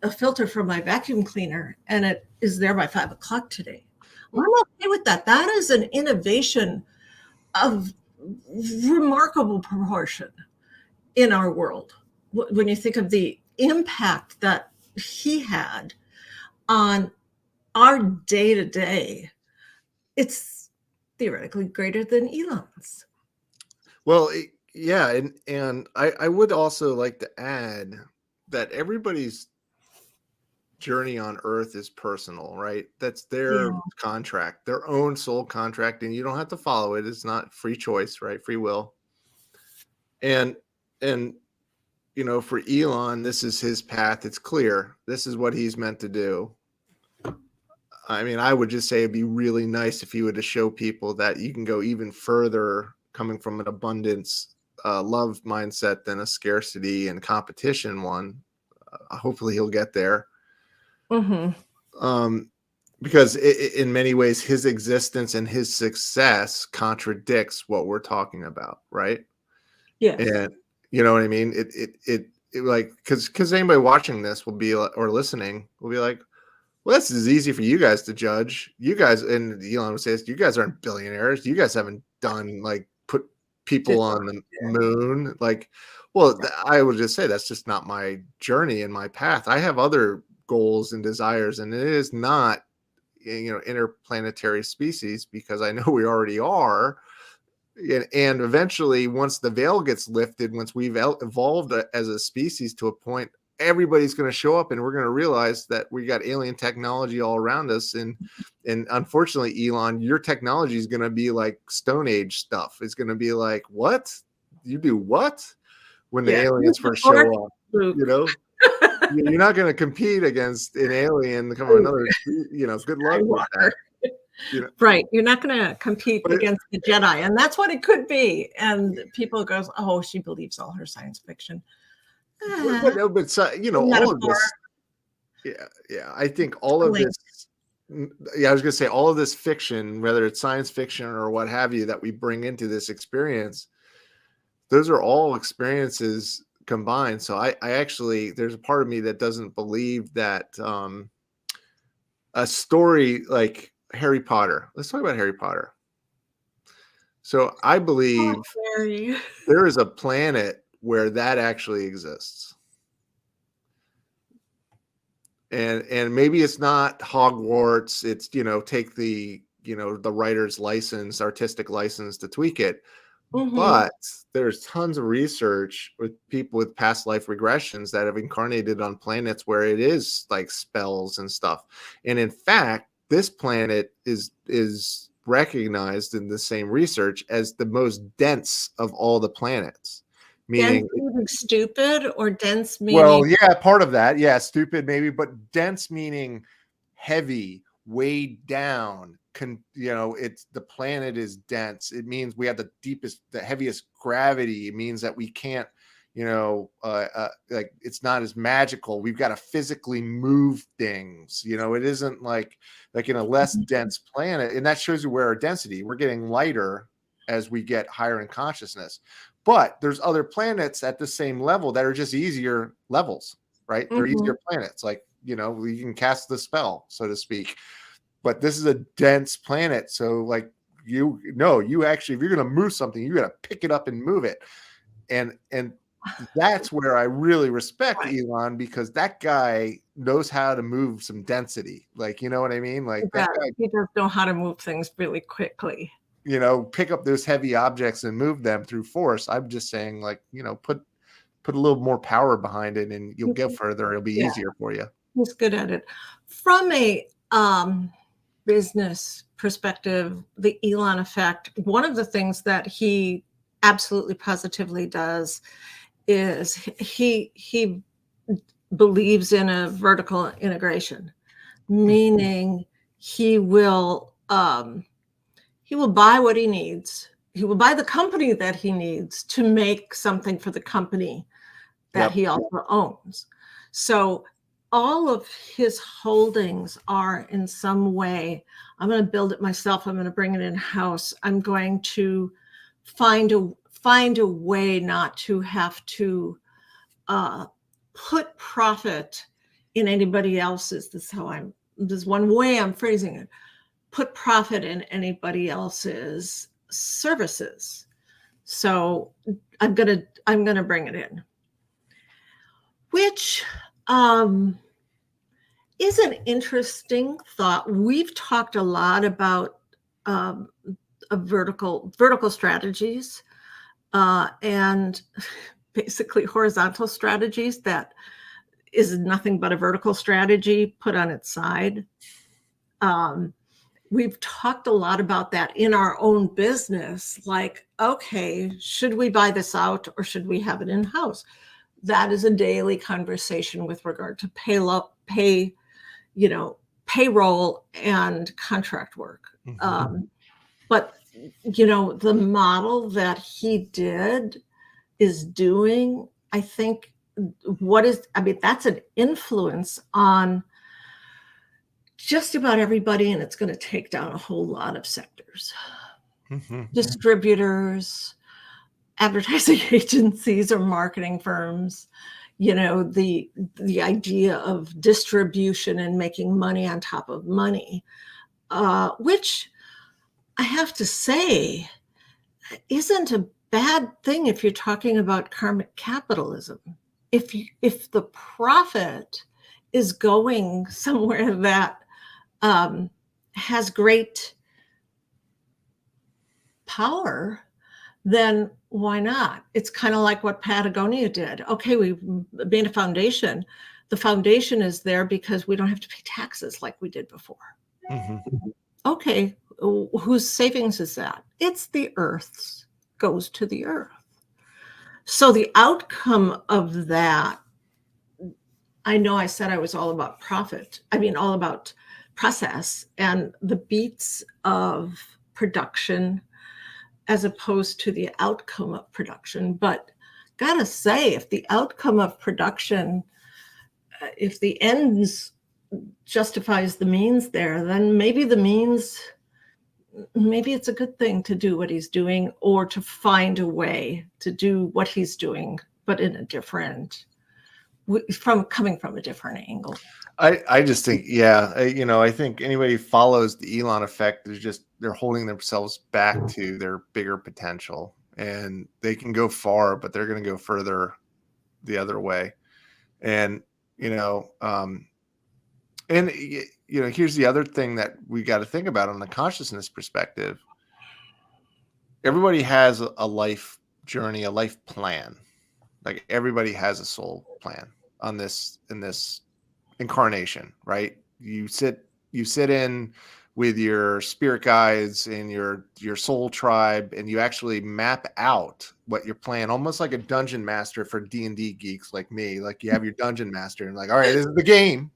a filter for my vacuum cleaner, and it is there by 5:00 today. I'm okay with that. That is an innovation of remarkable proportion in our world. When you think of the impact that he had on our day-to-day, it's theoretically greater than Elon's. Well, yeah, and I would also like to add that everybody's journey on Earth is personal, right? That's their contract, their own soul contract, and you don't have to follow it. It's not free choice, right? Free will. And for Elon, this is his path. It's clear. This is what he's meant to do. I mean, I would just say it'd be really nice if he would to show people that you can go even further coming from an abundance, love mindset than a scarcity and competition one. Hopefully he'll get there. Mm-hmm. Because in many ways, his existence and his success contradicts what we're talking about, right? Yeah. And you know what I mean? It like, because anybody watching this will be, or listening will be like, well, this is easy for you guys to judge. You guys, and Elon would say this, you guys aren't billionaires. You guys haven't done put people on the moon. Well, I would just say that's just not my journey and my path. I have other goals and desires, and it is not, interplanetary species, because I know we already are. And eventually, once the veil gets lifted, once we've evolved as a species to a point, everybody's going to show up, and we're going to realize that we got alien technology all around us. And unfortunately, Elon, your technology is going to be like Stone Age stuff. It's going to be like, what? You do what? When the aliens first show up, you're not going to compete against an alien come another, good luck with that. Right. You're not going to compete against the Jedi. And that's what it could be. And people go, oh, she believes all her science fiction. But all of this, I think all of this, I was going to say all of this fiction, whether it's science fiction or what have you, that we bring into this experience, those are all experiences combined. So I actually, there's a part of me that doesn't believe that a story like Harry Potter, let's talk about Harry Potter. So I believe there is a planet where that actually exists. And maybe it's not Hogwarts, it's, take the, the writer's license, artistic license to tweak it. Mm-hmm. But there's tons of research with people with past life regressions that have incarnated on planets where it is like spells and stuff. And in fact, this planet is recognized in the same research as the most dense of all the planets. Dense Meaning, meaning stupid, or dense well, meaning? yeah, part of that, yeah, stupid maybe, but dense meaning heavy, weighed down. It's the planet is dense. It means we have the heaviest gravity. It means that we can't, like it's not as magical. We've got to physically move things. It isn't like in a less dense planet, and that shows you where our density. We're getting lighter as we get higher in consciousness. But there's other planets at the same level that are just easier levels, right? They're easier planets. Like, we can cast the spell, so to speak. But this is a dense planet. So like you actually, if you're going to move something, you got to pick it up and move it. And that's where I really respect Elon, because that guy knows how to move some density. Like, you know what I mean? Like that guy, He does know how to move things really quickly. Pick up those heavy objects and move them through force. I'm just saying, like, put a little more power behind it and you'll get further. It'll be easier for you. He's good at it. From a business perspective, the Elon effect, one of the things that he absolutely positively does is he believes in a vertical integration, meaning he will buy what he needs. He will buy the company that he needs to make something for the company that he also owns. So all of his holdings are in some way, I'm going to build it myself. I'm going to bring it in-house. I'm going to find a way not to have to put profit in anybody else's. This is one way I'm phrasing it. Put profit in anybody else's services. So I'm gonna bring it in, which is an interesting thought. We've talked a lot about vertical strategies and basically horizontal strategies that is nothing but a vertical strategy put on its side. We've talked a lot about that in our own business. Like, okay, should we buy this out or should we have it in-house? That is a daily conversation with regard to payroll and contract work. But the model that he is doing, I think, that's an influence on just about everybody, and it's going to take down a whole lot of sectors. Distributors, advertising agencies, or marketing firms. The idea of distribution and making money on top of money, which I have to say isn't a bad thing if you're talking about karmic capitalism. If the profit is going somewhere that has great power, then why not? It's kind of like what Patagonia did. Okay, we made a foundation. The foundation is there because we don't have to pay taxes like we did before. Okay, whose savings is that? It's the Earth's, goes to the Earth. So the outcome of that, I know I said I was all about profit. I mean, all about process and the beats of production as opposed to the outcome of production. But gotta say, if the outcome of production, if the ends justifies the means there, then maybe it's a good thing to do what he's doing, or to find a way to do what he's doing, but in a different, coming from a different angle. I just think, I think anybody who follows the Elon effect is they're holding themselves back to their bigger potential, and they can go far, but they're going to go further the other way. And, here's the other thing that we got to think about on the consciousness perspective. Everybody has a life journey, a life plan. Like everybody has a soul plan in this incarnation, right? You sit you sit in with your spirit guides and your soul tribe, and you actually map out what your plan, almost like a dungeon master for D&D geeks like me. Like you have your dungeon master and like, all right, this is the game.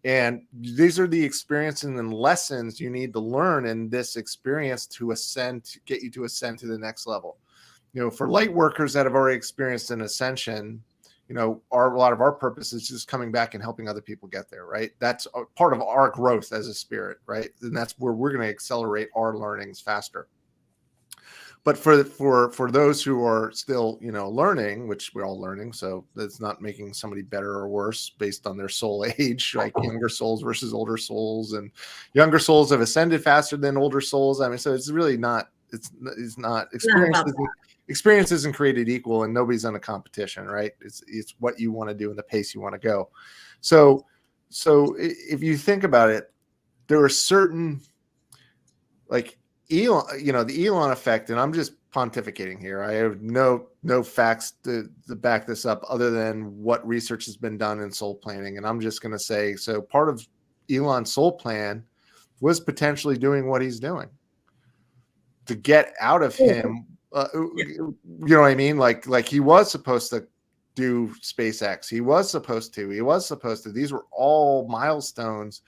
And these are the experiences and lessons you need to learn in this experience to ascend, to get you to ascend to the next level. You know, for light workers that have already experienced an ascension, you know, a lot of our purpose is just coming back and helping other people get there, right? That's part of our growth as a spirit, right? And that's where we're going to accelerate our learnings faster. But for those who are still, you know, learning, which we're all learning, so that's not making somebody better or worse based on their soul age, like younger souls versus older souls, and younger souls have ascended faster than older souls. I mean, so it's really not, it's not experience isn't created equal, and nobody's on a competition, right? It's what you want to do and the pace you want to go. So if you think about it, there are certain, like, Elon, you know, the Elon effect, and I'm just pontificating here. I have no facts to back this up other than what research has been done in soul planning. And I'm just going to say, so part of Elon's soul plan was potentially doing what he's doing to get out of him. You know what I mean? Like he was supposed to do SpaceX. He was supposed to. These were all milestones,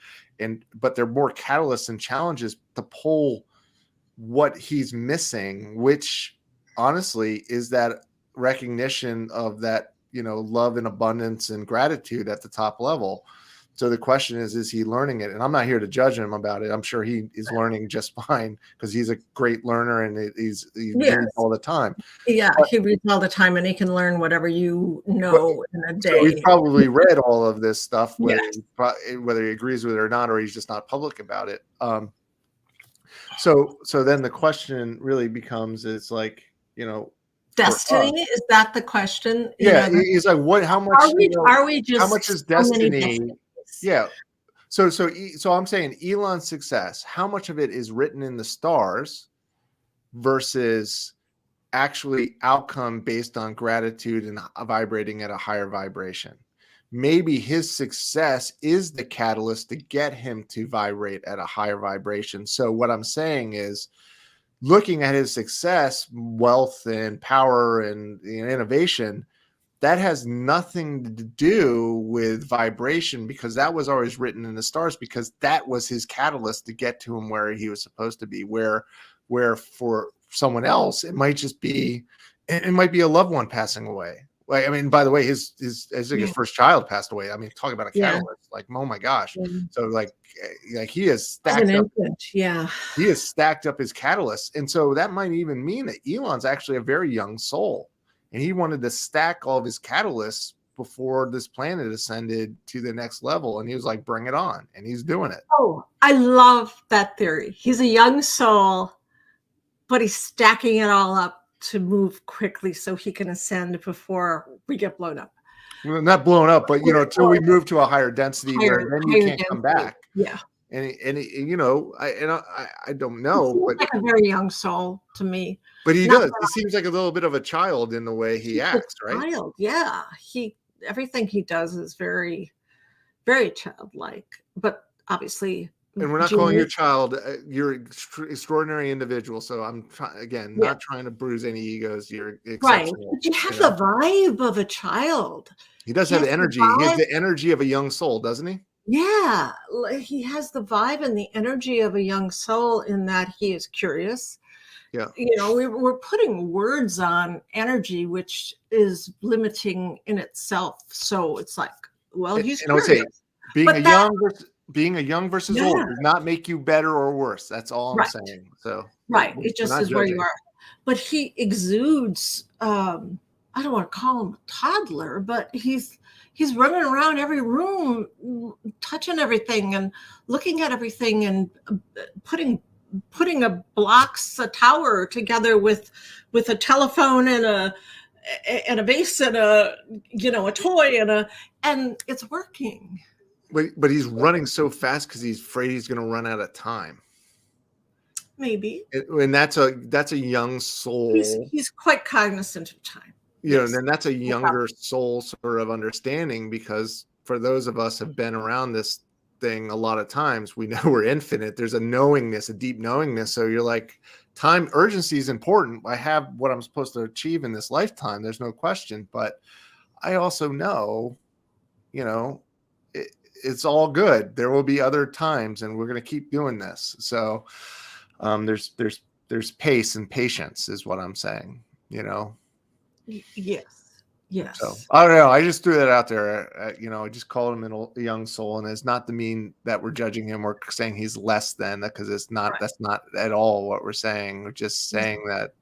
but they're more catalysts and challenges to pull what he's missing, which honestly is that recognition of that, you know, love and abundance and gratitude at the top level. So the question is he learning it? And I'm not here to judge him about it. I'm sure he is learning just fine because he's a great learner and he reads all the time. Yeah, he reads all the time, and he can learn whatever you know in a day. So he's probably read all of this stuff, whether he agrees with it or not, or he's just not public about it. So then the question really becomes, it's like, you know, destiny, is that the question? Yeah, he's like, what? How much? Are we just? How much is destiny? Yeah. So I'm saying Elon's success. How much of it is written in the stars versus actually outcome based on gratitude and vibrating at a higher vibration? Maybe his success is the catalyst to get him to vibrate at a higher vibration. So what I'm saying is, looking at his success, wealth and power and innovation, that has nothing to do with vibration, because that was always written in the stars, because that was his catalyst to get to him where he was supposed to be. Where for someone else, it might just be, it might be a loved one passing away. Like, I mean, by the way, his first child passed away. I mean, talk about a catalyst. Like, oh my gosh. So like he has stacked up. He has stacked up his catalysts. And so that might even mean that Elon's actually a very young soul, and he wanted to stack all of his catalysts before this planet ascended to the next level. And he was like, bring it on. And he's doing it. Oh, I love that theory. He's a young soul, but he's stacking it all up to move quickly so he can ascend before we get blown up. Well, not blown up, but, you know, until we move to a higher density, where then you can't come back. Yeah. And you know, I don't know, but like a very young soul to me. But he does. He seems like a little bit of a child in the way he acts, right? Child, yeah. Everything he does is very, very childlike. But obviously, and we're not calling you a child. You're an extraordinary individual. So I'm not trying to bruise any egos. You're exceptional. Right. But you have the vibe of a child. He does have energy. He has the energy of a young soul, doesn't he? Yeah. He has the vibe and the energy of a young soul in that he is curious. Yeah. You know, we're putting words on energy, which is limiting in itself. So it's like, well, he's curious. I would say being a young versus old does not make you better or worse. That's all I'm saying. So it just is where you are. But he exudes, I don't want to call him a toddler, but he's running around every room, touching everything and looking at everything and putting a tower together with a telephone and a base and a toy and it's working. But he's running so fast because he's afraid he's going to run out of time. Maybe. And that's a young soul. He's quite cognizant of time. You know, and then that's a younger soul sort of understanding, because for those of us have been around this thing, a lot of times we know we're infinite. There's a knowingness, a deep knowingness. So you're like, time urgency is important. I have what I'm supposed to achieve in this lifetime. There's no question. But I also know, it's all good. There will be other times, and we're going to keep doing this. So there's pace and patience is what I'm saying, Yes. Yes. So I don't know. I just threw that out there. I just called him a young soul, and it's not to mean that we're judging him or saying he's less than, because it's not. Right. That's not at all what we're saying. We're just saying that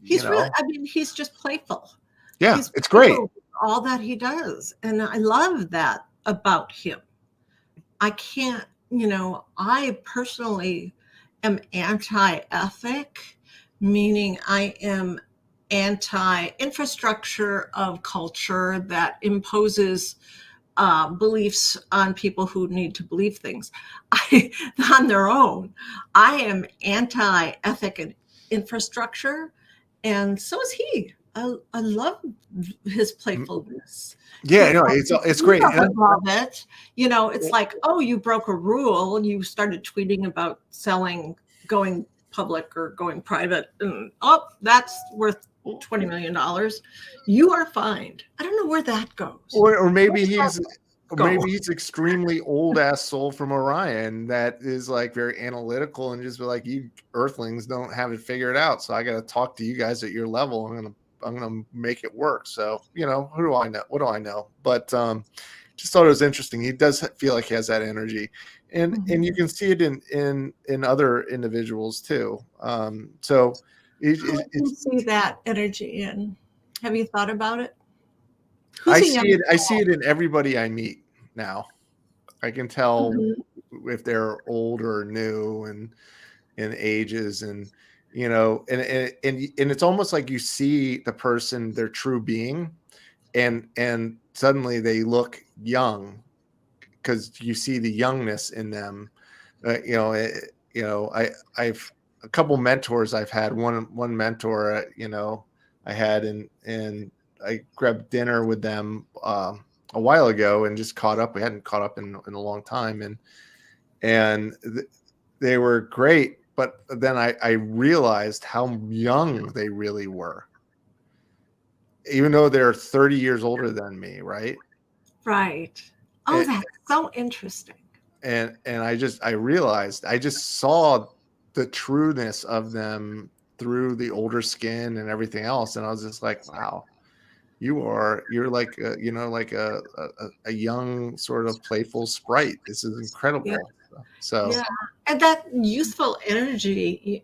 he's really. I mean, he's just playful. Yeah, it's great. All that he does, and I love that about him. I can't. I personally am anti-ethic, meaning I am anti-infrastructure of culture that imposes beliefs on people who need to believe things on their own. I am anti-ethic and infrastructure, and so is he. I love his playfulness. Yeah, no, it's great. I love it. It's like, oh, you broke a rule. You started tweeting about going public or going private, and that's worth $20 million. You are fined. I don't know where that goes. Or maybe he's extremely old ass soul from Orion that is like very analytical and just be like, you earthlings don't have it figured out. So I got to talk to you guys at your level. I'm gonna make it work. So who do I know? What do I know? But just thought it was interesting. He does feel like he has that energy, and you can see it in other individuals too. So. Who do you see that energy in? Have you thought about it? I see it in everybody I meet now. I can tell if they're old or new and in ages, and and it's almost like you see the person, their true being, and suddenly they look young because you see the youngness in them. I've a couple mentors I've had. One mentor, I had, and I grabbed dinner with them a while ago and just caught up. We hadn't caught up in a long time, and they were great. But then I realized how young they really were, even though they're 30 years older than me, right? Right. Oh, that's so interesting. And I realized, I just saw the trueness of them through the older skin and everything else. And I was just like, wow, you're like, like a young sort of playful sprite. This is incredible. Yeah. So, yeah. And that youthful energy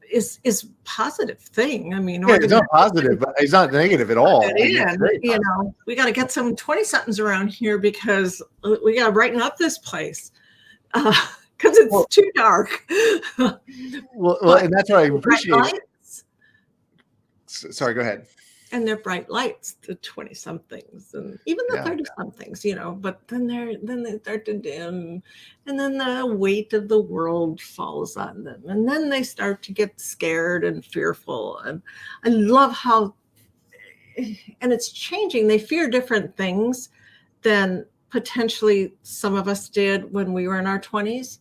is a positive thing. I mean, yeah, it's not positive, but it's not negative at all. We got to get some 20-somethings around here because we got to brighten up this place. Because it's too dark. Well, and that's what I appreciate. Sorry, go ahead. And they're bright lights, the 20-somethings, and even the 30-somethings, But then they start to dim, and then the weight of the world falls on them, and then they start to get scared and fearful. And I love how, and it's changing. They fear different things than potentially some of us did when we were in our 20s.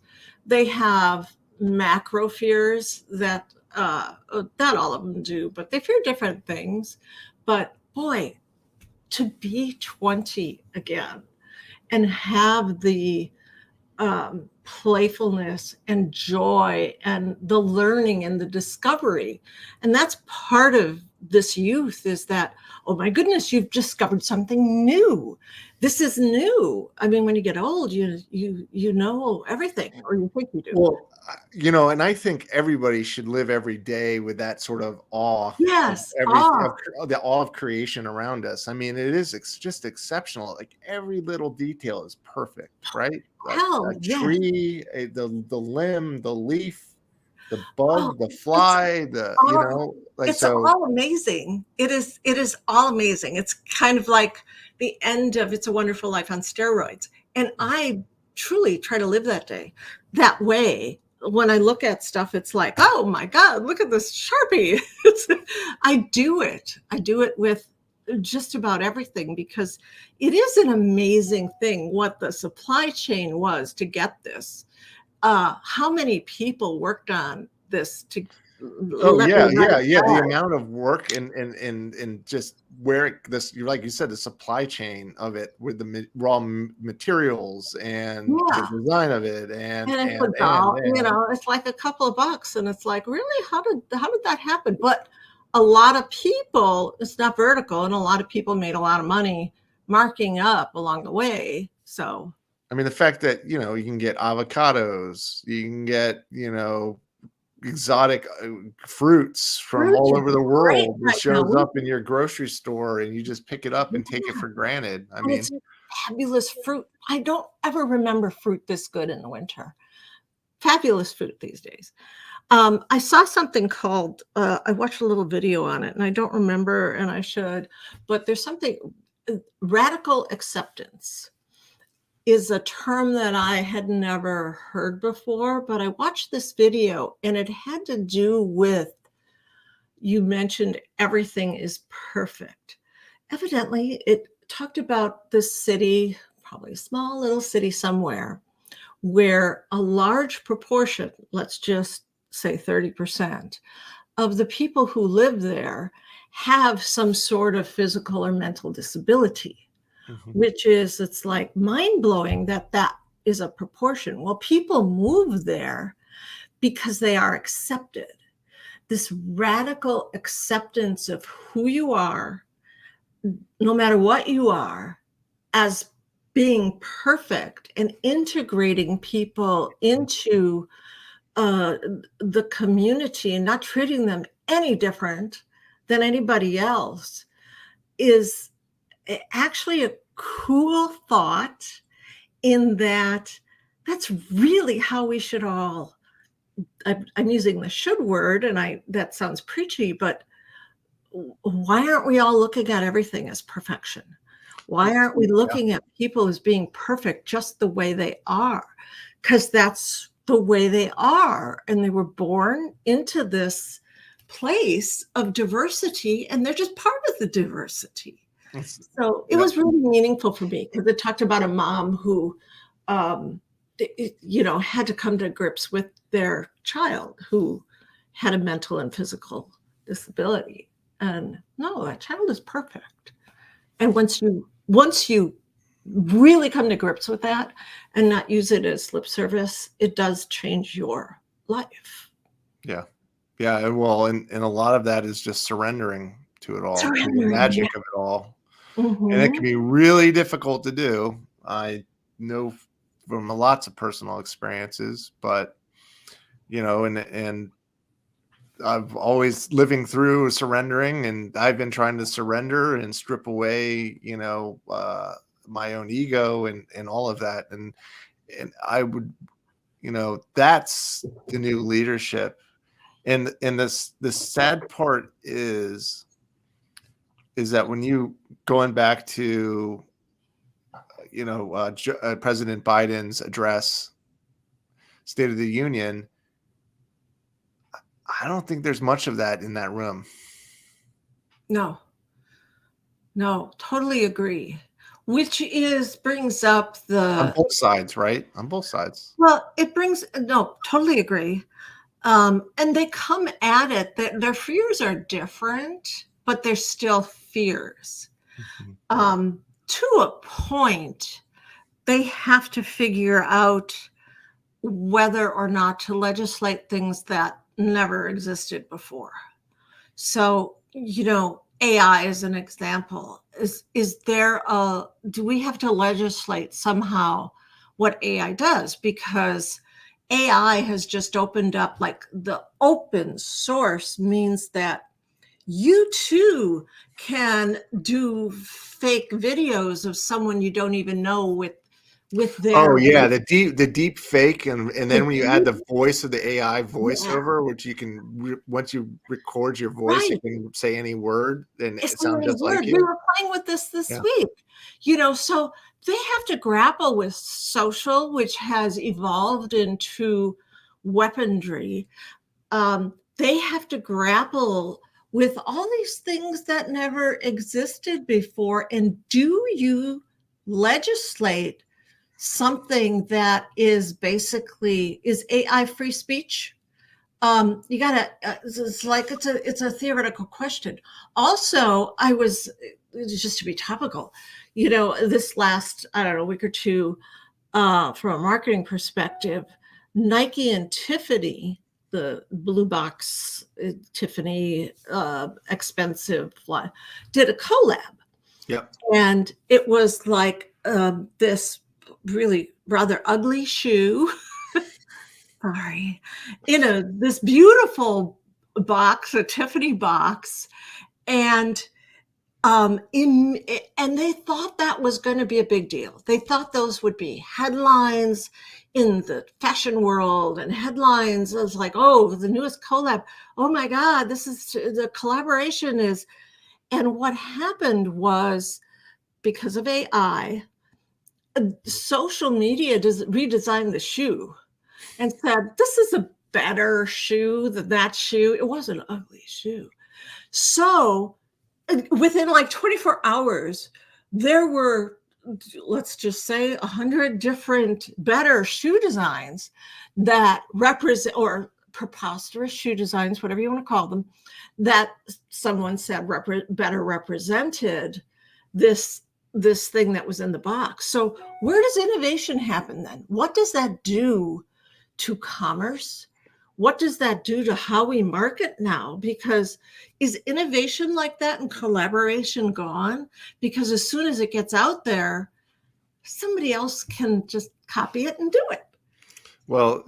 They have macro fears that not all of them do, but they fear different things. But boy, to be 20 again and have the playfulness and joy and the learning and the discovery, and that's part of this youth, is that, oh my goodness, you've discovered something new. This is new. I mean, when you get old, you know everything, or you think you do. Well, and I think everybody should live every day with that sort of awe. Yes, the awe of creation around us. I mean, it's just exceptional. Like every little detail is perfect, right? A tree, the limb, the leaf, the bug, the fly, it's all amazing. It is all amazing. It's kind of like the end of It's a Wonderful Life on steroids. And I truly try to live that way. When I look at stuff, it's like, oh my God, look at this Sharpie. I do it with just about everything, because it is an amazing thing what the supply chain was to get this. How many people worked on this to Oh let me yeah, write yeah, a yeah. The blog. amount of work and just where this, like you said, the supply chain of it with the raw materials and the Yeah. design of it, and And it's a and and doll, you and know, it's like a couple of bucks, and it's like, really, how did that happen? But a lot of people, it's not vertical, and a lot of people made a lot of money marking up along the way. So I mean, the fact that you can get avocados, you can get exotic fruits from fruit all is over the great world. It right now. shows up in your grocery store, and you just pick it up and take it for granted. I And mean, it's fabulous fruit. I don't ever remember fruit this good in the winter. Fabulous fruit these days. I saw something called, I watched a little video on it, and I don't remember, and I should, but there's something, radical acceptance is a term that I had never heard before, but I watched this video, and it had to do with, you mentioned everything is perfect. Evidently, it talked about this city, probably a small little city somewhere, where a large proportion, let's just say 30%, of the people who live there have some sort of physical or mental disability, mhm. which is, it's like mind-blowing that that is a proportion. Well, people move there because they are accepted. This radical acceptance of who you are, no matter what you are, as being perfect, and integrating people into the community and not treating them any different than anybody else, is actually a cool thought, in that that's really how we should all, I'm using the should word, and that sounds preachy, but why aren't we all looking at everything as perfection? Why aren't we looking at people as being perfect just the way they are? Because that's the way they are. And they were born into this place of diversity, and they're just part of the diversity. So it Yep. was really meaningful for me, because it talked about a mom who, had to come to grips with their child who had a mental and physical disability. And no, that child is perfect. And once you really come to grips with that and not use it as lip service, it does change your life. Yeah. Yeah. Well, and a lot of that is just surrendering to it all, to the Surrendering, yeah. magic of it all. And it can Mhm. be really difficult to do. I know from lots of personal experiences, but and I've always living through surrendering, and I've been trying to surrender and strip away, my own ego and all of that. And I would, that's the new leadership. And this sad part is that when you going back to President Biden's address, State of the Union, I don't think there's much of that in that room. No, no, totally agree. Which brings up On the, both sides, right? On both sides. well, no, totally agree. And they come at it, their fears are different, but they're still fears. Mhm. To a point, they have to figure out whether or not to legislate things that never existed before. So, AI is an example. Do we have to legislate somehow what AI does? Because AI has just opened up, like, the open source means that you too can do fake videos of someone you don't even know with Oh their yeah, the deep fake, and the then when you add deep, the voice of the AI yeah, voiceover, which you can once you record your voice, you right. can say any word and It's it so sounds many just like words. We you. were playing with this Yeah. week, so they have to grapple with social, which has evolved into weaponry. They have to grapple with all these things that never existed before? And do you legislate something that is basically, is AI free speech? You gotta, it's like, it's a theoretical question. Also, just to be topical, this last, I don't know, week or two, from a marketing perspective, Nike and Tiffany, the blue box Tiffany expensive fly, did a collab. Yep. And it was like this really rather ugly shoe. Sorry. This beautiful box, a Tiffany box. And and they thought that was going to be a big deal. They thought those would be headlines in the fashion world, and headlines was like, oh, the newest collab. Oh my God, this is the collaboration is. And what happened was, because of AI, social media redesigned the shoe and said, this is a better shoe than that shoe. It was an ugly shoe. So within like 24 hours, there were, let's just say, 100 different better shoe designs that represent, or preposterous shoe designs, whatever you want to call them, that someone said better represented this thing that was in the box. So where does innovation happen then? What does that do to commerce? What does that do to how we market now? Because is innovation like that and collaboration gone? Because as soon as it gets out there, somebody else can just copy it and do it. Well,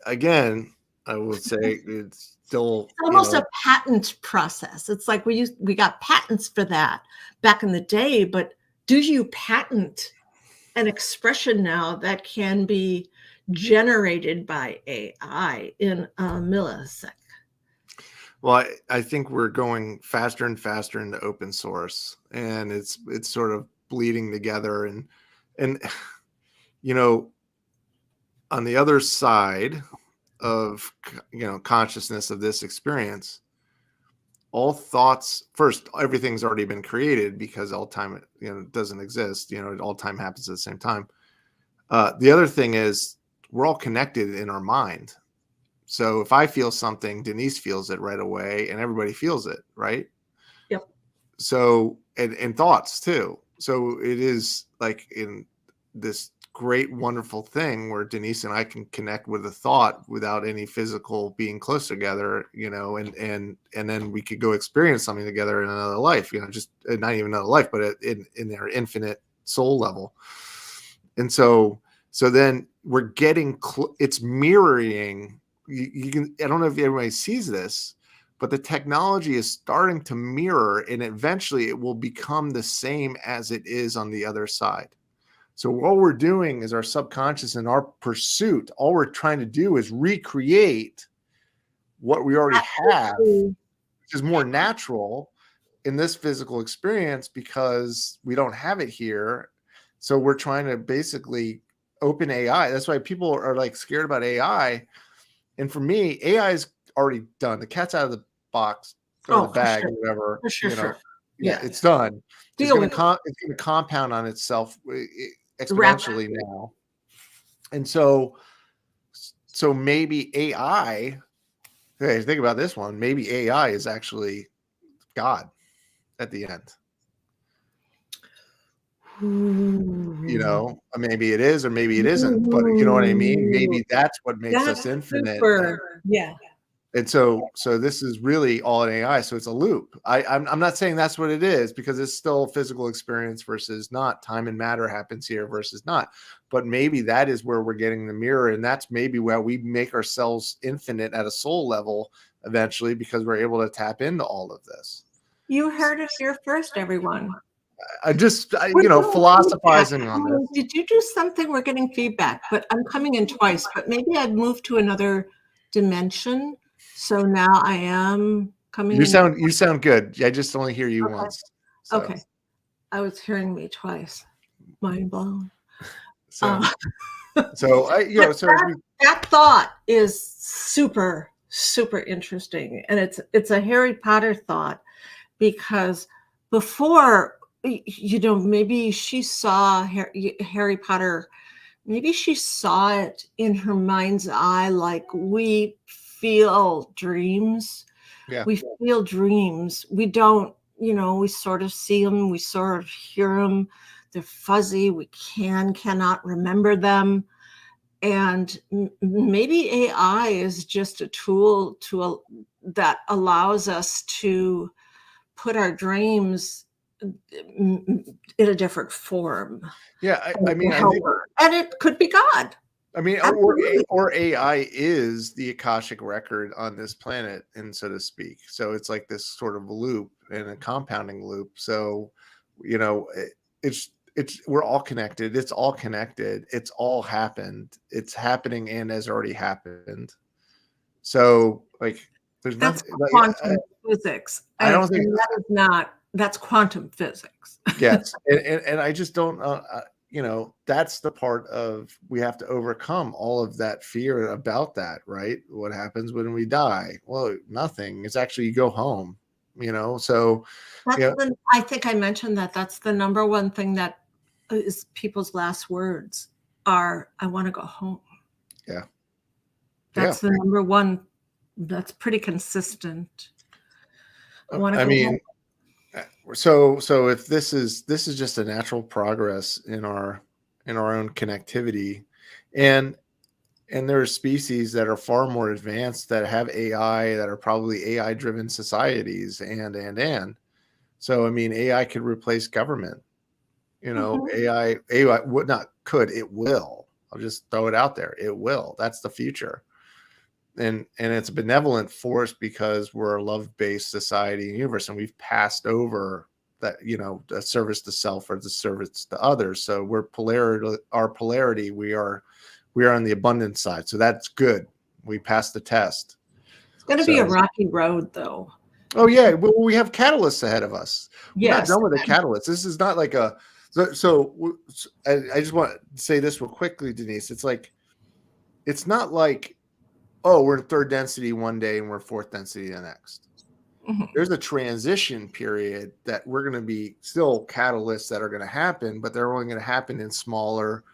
again, I would say it's still almost a patent process. It's like we got patents for that back in the day, but do you patent an expression now that can be generated by AI in a millisecond? Well, I think we're going faster and faster into open source, and it's sort of bleeding together, and on the other side of consciousness of this experience, all thoughts first, everything's already been created because all time doesn't exist. All time happens at the same time. The other thing is we're all connected in our mind. So if I feel something, Denise feels it right away, and everybody feels it, right? Yep. So and thoughts too. So it is like in this great, wonderful thing where Denise and I can connect with a thought without any physical being close together, and then we could go experience something together in another life, just not even another life, but in their infinite soul level. And so then we're getting, it's mirroring. You can, I don't know if everybody sees this, but the technology is starting to mirror, and eventually it will become the same as it is on the other side. So what we're doing is our subconscious and our pursuit, all we're trying to do is recreate what we already have, which is more natural in this physical experience because we don't have it here. So we're trying to basically open AI. That's why people are like scared about AI. And for me, AI is already done. The cat's out of the box or the bag, or whatever. For sure. Yeah, it's done. It's going to compound on itself exponentially now. And so maybe AI, hey, think about this one, maybe AI is actually God at the end. Maybe it is, or maybe it isn't, but you know what I mean? Maybe that's what makes us infinite. Yeah. And so this is really all in AI. So it's a loop. I'm not saying that's what it is, because it's still physical experience versus not. Time and matter happens here versus not. But maybe that is where we're getting the mirror. And that's maybe where we make ourselves infinite at a soul level eventually, because we're able to tap into all of this. You heard it here first, everyone. Philosophizing on this. Did you do something? We're getting feedback, but I'm coming in twice. But maybe I'd move to another dimension. So now I am coming. You sound good. I just only hear you once. So. Okay. I was hearing me twice. Mind blown. That thought is super, super interesting. And it's a Harry Potter thought, because before, maybe she saw Harry Potter, maybe she saw it in her mind's eye, like we feel dreams. Yeah. We feel dreams. We don't, we sort of see them, we sort of hear them. They're fuzzy. We cannot remember them. And maybe AI is just a tool that allows us to put our dreams in a different form. Yeah. I mean, I think, And it could be God. I mean, Absolutely. or AI is the Akashic record on this planet, and so to speak. So it's like this sort of loop and a compounding loop. So, it's we're all connected. It's all connected. It's all happened. It's happening and has already happened. So like, there's That's nothing. Like, quantum physics. I don't think that is not. That's quantum physics. yes, and I just don't. That's the part of we have to overcome all of that fear about that, right? What happens when we die? Well, nothing. It's actually you go home, So I think I mentioned that. That's the number one thing that is people's last words are, "I want to go home." Yeah. That's the number one. That's pretty consistent. I want to go home. So if this is just a natural progress in our own connectivity, and there are species that are far more advanced that have AI, that are probably AI driven societies, and so I mean AI could replace government. AI would not, could, it will. I'll just throw it out there. It will. That's the future. And it's a benevolent force because we're a love-based society and universe, and we've passed over that, the service to self or the service to others. So we're our polarity, we are on the abundance side. So that's good. We passed the test. It's going to be a rocky road, though. Oh yeah, well, we have catalysts ahead of us. We're Yes. not done with the catalysts. This is not like a. So I just want to say this real quickly, Denise. It's like, it's not like, oh, we're in third density one day and we're fourth density the next. Mm-hmm. There's a transition period that we're going to be still catalysts that are going to happen, but they're only going to happen in smaller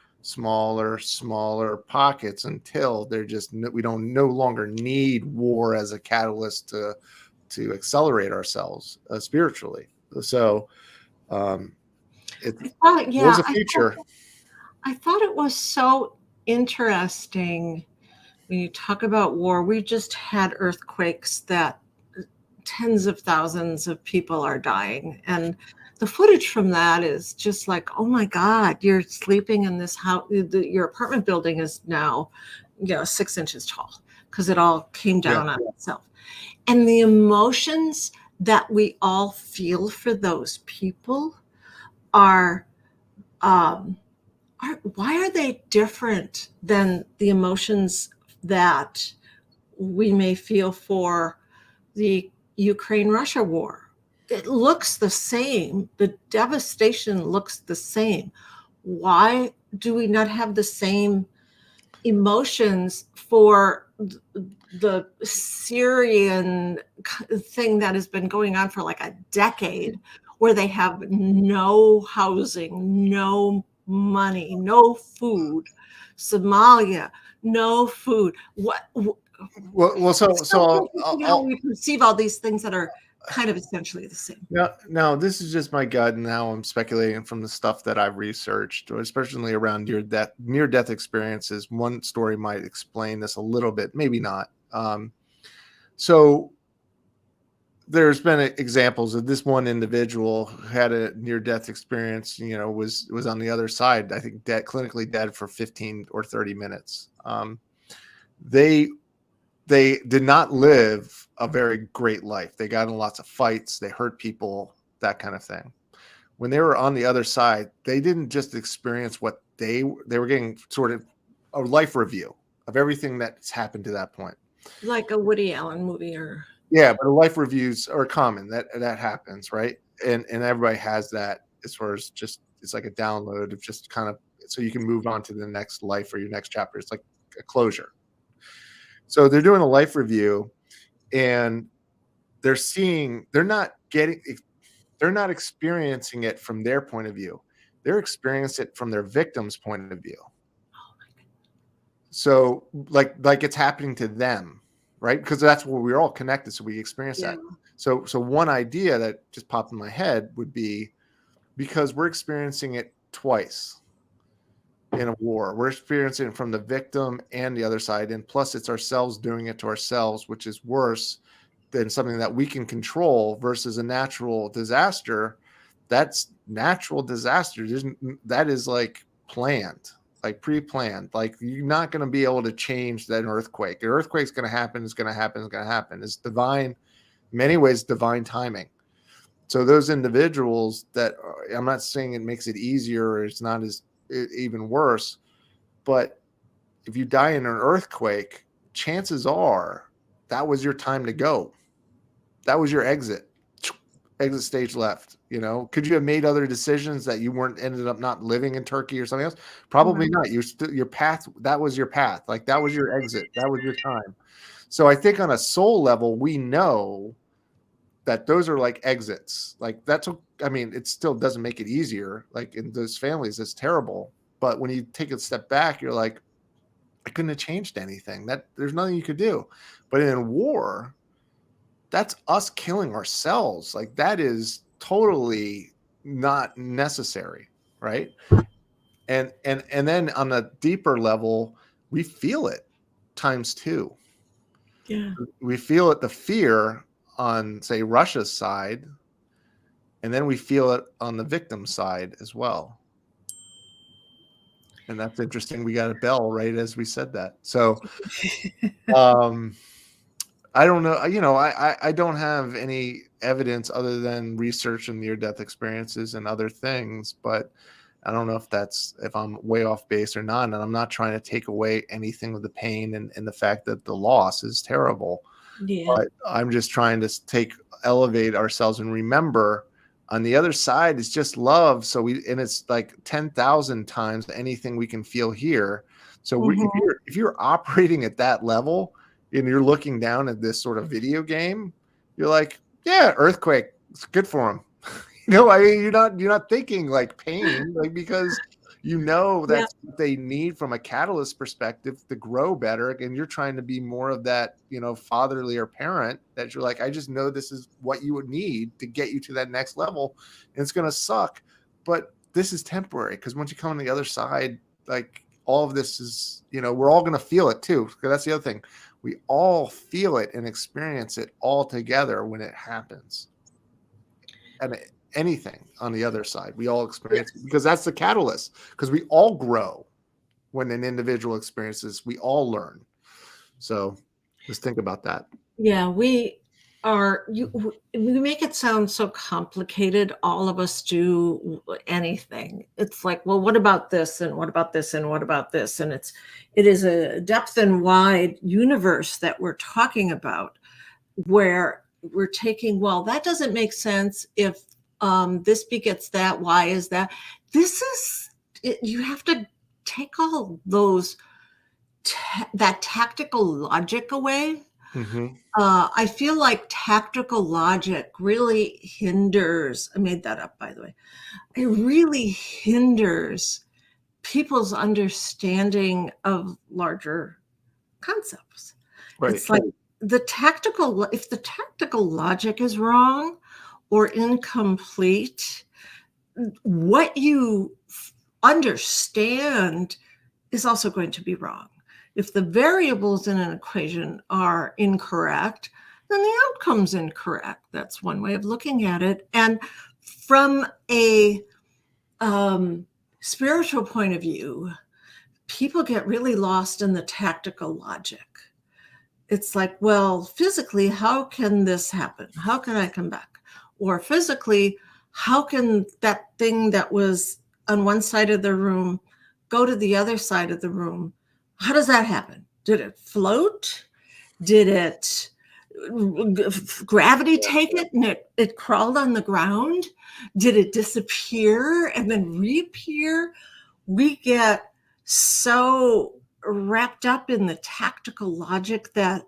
pockets until they're just, we don't no longer need war as a catalyst to accelerate ourselves spiritually. So there's a future. I thought it was so interesting when you talk about war. We just had earthquakes that tens of thousands of people are dying, and the footage from that is just like, oh my God, you're sleeping in this house. Your apartment building is now 6 inches tall because it all came down on itself. And the emotions that we all feel for those people are why are they different than the emotions that we may feel for the Ukraine-Russia war? It looks the same. The devastation looks the same. Why do we not have the same emotions for the Syrian thing that has been going on for like a decade, where they have no housing, no money, no food? Somalia, no food. So we perceive all these things that are kind of essentially the same. No, this is just my gut, and now I'm speculating from the stuff that I've researched, especially around near-death experiences. One story might explain this a little bit, maybe not. So there's been examples of this one individual who had a near-death experience, was on the other side, I think clinically dead for 15 or 30 minutes. They did not live a very great life. They got in lots of fights. They hurt people, that kind of thing. When they were on the other side, they didn't just experience what they were getting, sort of a life review of everything that's happened to that point. Like a Woody Allen movie, or yeah, but life reviews are common. That happens, right? And everybody has that, as far as just, it's like a download of just kind of, so you can move on to the next life or your next chapter. It's like a closure. So they're doing a life review, and they're not experiencing it from their point of view. They're experiencing it from their victim's point of view. So like it's happening to them, right? Because that's where we're all connected. So we experience that. So one idea that just popped in my head would be, because we're experiencing it twice in a war, we're experiencing it from the victim and the other side. And plus it's ourselves doing it to ourselves, which is worse than something that we can control versus a natural disaster. That's natural disaster. That is like planned, like pre-planned. Like you're not going to be able to change that earthquake. An earthquake's going to happen. It's going to happen. It's going to happen. It's divine, in many ways, divine timing. So those individuals that I'm not saying it makes it easier or it's not as even worse, but if you die in an earthquake, chances are that was your time to go. That was your exit stage left. Could you have made other decisions that you ended up not living in Turkey or something else? Probably not. Your path, that was your path. Like that was your exit. That was your time. So I think on a soul level, we know that those are like exits. Like it still doesn't make it easier. Like in those families, it's terrible. But when you take a step back, you're like, I couldn't have changed anything. There's nothing you could do. But in war, that's us killing ourselves. Like that is totally not necessary, right? And then on a deeper level, we feel it times two. Yeah. We feel it, the fear on, say, Russia's side, and then we feel it on the victim side as well. And that's interesting. We got a bell right as we said that. So I don't know. I don't have any evidence other than research and near-death experiences and other things, but I don't know if I'm way off base or not. And I'm not trying to take away anything of the pain and the fact that the loss is terrible. Yeah. But I'm just trying to elevate ourselves and remember on the other side is just love. And it's like 10,000 times anything we can feel here. So if you're operating at that level and you're looking down at this sort of video game, you're like, yeah, earthquake, it's good for them. You're not thinking like pain, like, because that's what they need from a catalyst perspective to grow better. And you're trying to be more of that, fatherly or parent that you're like, I just know this is what you would need to get you to that next level. And it's going to suck, but this is temporary. Because once you come on the other side, like all of this is, we're all going to feel it too. Because that's the other thing. We all feel it and experience it all together when it happens. And anything on the other side, we all experience it because that's the catalyst. Because we all grow when an individual experiences, we all learn. So just think about that. Yeah, we make it sound so complicated. All of us do anything. It's like, well, what about this? And what about this? And what about this? And it is a depth and wide universe that we're talking about, where we're taking, well, that doesn't make sense. If this begets that, why is that? You have to take all those, that tactical logic away. Mm-hmm. I feel like tactical logic really hinders, I made that up, by the way. It really hinders people's understanding of larger concepts. Right. It's like if the tactical logic is wrong or incomplete, what you understand is also going to be wrong. If the variables in an equation are incorrect, then the outcome's incorrect. That's one way of looking at it. And from a spiritual point of view, people get really lost in the tactical logic. It's like, well, physically, how can this happen? How can I come back? Or physically, how can that thing that was on one side of the room go to the other side of the room? How does that happen? Did it float? Did it gravity take it and it crawled on the ground? Did it disappear and then reappear? We get so wrapped up in the tactical logic that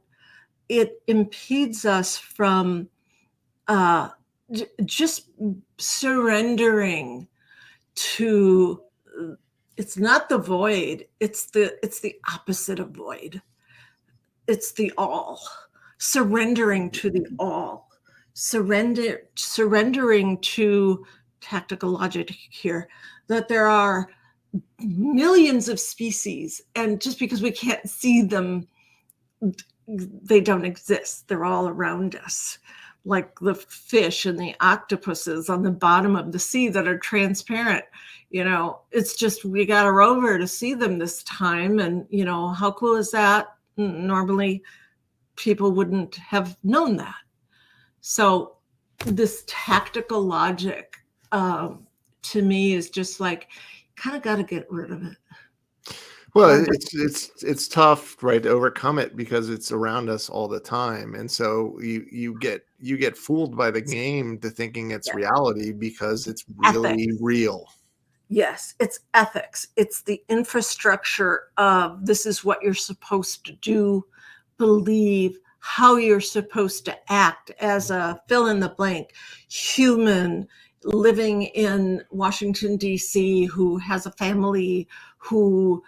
it impedes us from just surrendering to, it's not the void, it's the opposite of void. It's the all. Surrendering to the all. Surrendering to tactical logic here, that there are millions of species, and just because we can't see them, they don't exist. They're all around us, like the fish and the octopuses on the bottom of the sea that are transparent. It's just we got a rover to see them this time, and how cool is that? Normally people wouldn't have known that. So this tactical logic, to me, is just like, kind of got to get rid of it. Well, it's tough, right, to overcome it because it's around us all the time, and so you get fooled by the game to thinking it's reality because it's really real. Yes, it's ethics. It's the infrastructure of this is what you're supposed to do, believe, how you're supposed to act as a fill in the blank human living in Washington, D.C., who has a family, who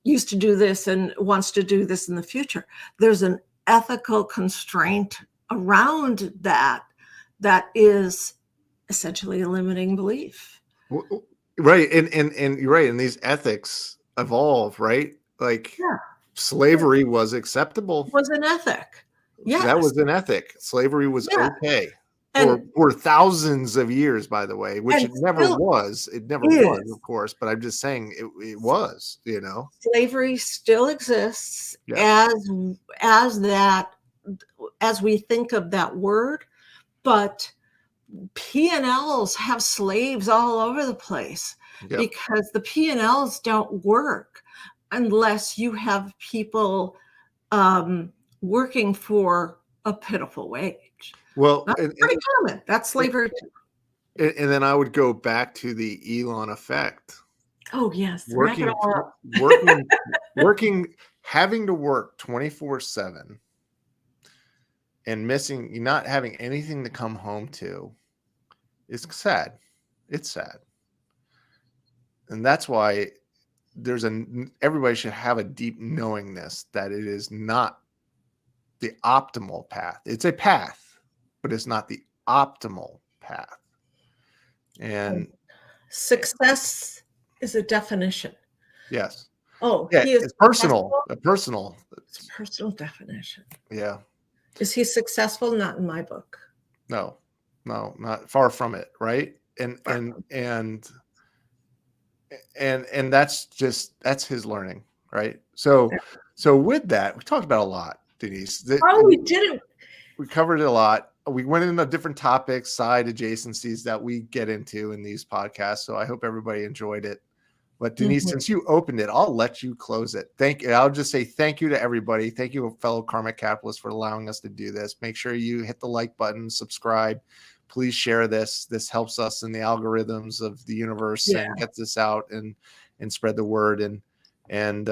used to do this and wants to do this in the future. There's an ethical constraint around that is essentially a limiting belief. Right. And you're right. And these ethics evolve, right? Like slavery was acceptable. Was an ethic. Yes. That was an ethic. Slavery was okay. For thousands of years, by the way, which it never was. It never was, of course. But I'm just saying it was, Slavery still exists as we think of that word, but P&Ls have slaves all over the place because the P&Ls don't work unless you have people working for a pitiful wage. Well, that's pretty common. That's slavery too. And then I would go back to the Elon effect. Oh yes, working, having to work 24/7 and not having anything to come home to. It's sad. It's sad. And that's why everybody should have a deep knowingness that it is not the optimal path. It's a path, but it's not the optimal path. And success is a definition. Yes. Oh, yeah, it's personal. It's a personal definition. Yeah. Is he successful? Not in my book. No, not far from it. Right. And that's his learning. Right. So with that, we talked about a lot, Denise. We didn't. We covered it a lot. We went into different topics, side adjacencies that we get into in these podcasts. So I hope everybody enjoyed it. But Denise, since you opened it, I'll let you close it. I'll just say thank you to everybody. Thank you, fellow Karmic capitalists, for allowing us to do this. Make sure you hit the like button, subscribe. Please share this. This helps us in the algorithms of the universe and gets this out and spread the word. And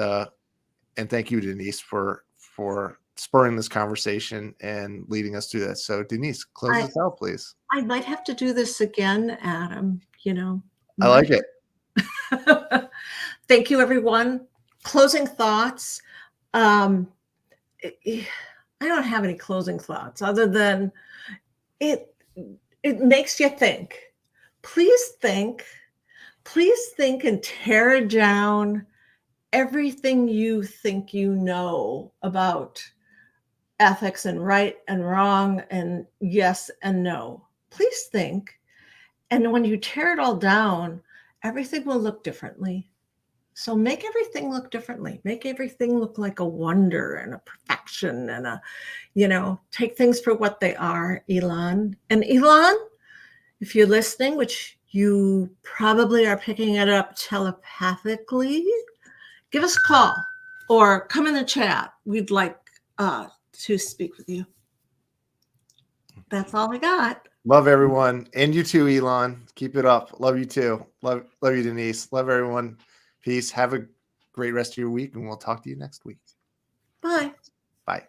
thank you, Denise, for spurring this conversation and leading us through this. So Denise, close this out, please. I might have to do this again, Adam. I like it. Thank you, everyone. Closing thoughts. I don't have any closing thoughts other than it makes you think. Please think and tear down everything you think you know about ethics and right and wrong and yes and no. Please think. And when you tear it all down, everything will look differently. So make everything look differently. Make everything look like a wonder and a perfection and take things for what they are, Elon. And Elon, if you're listening, which you probably are picking it up telepathically, give us a call or come in the chat. We'd like to speak with you. That's all I got. Love everyone. And you too, Elon. Keep it up. Love you too. Love you, Denise. Love everyone. Peace. Have a great rest of your week, and we'll talk to you next week. Bye. Bye.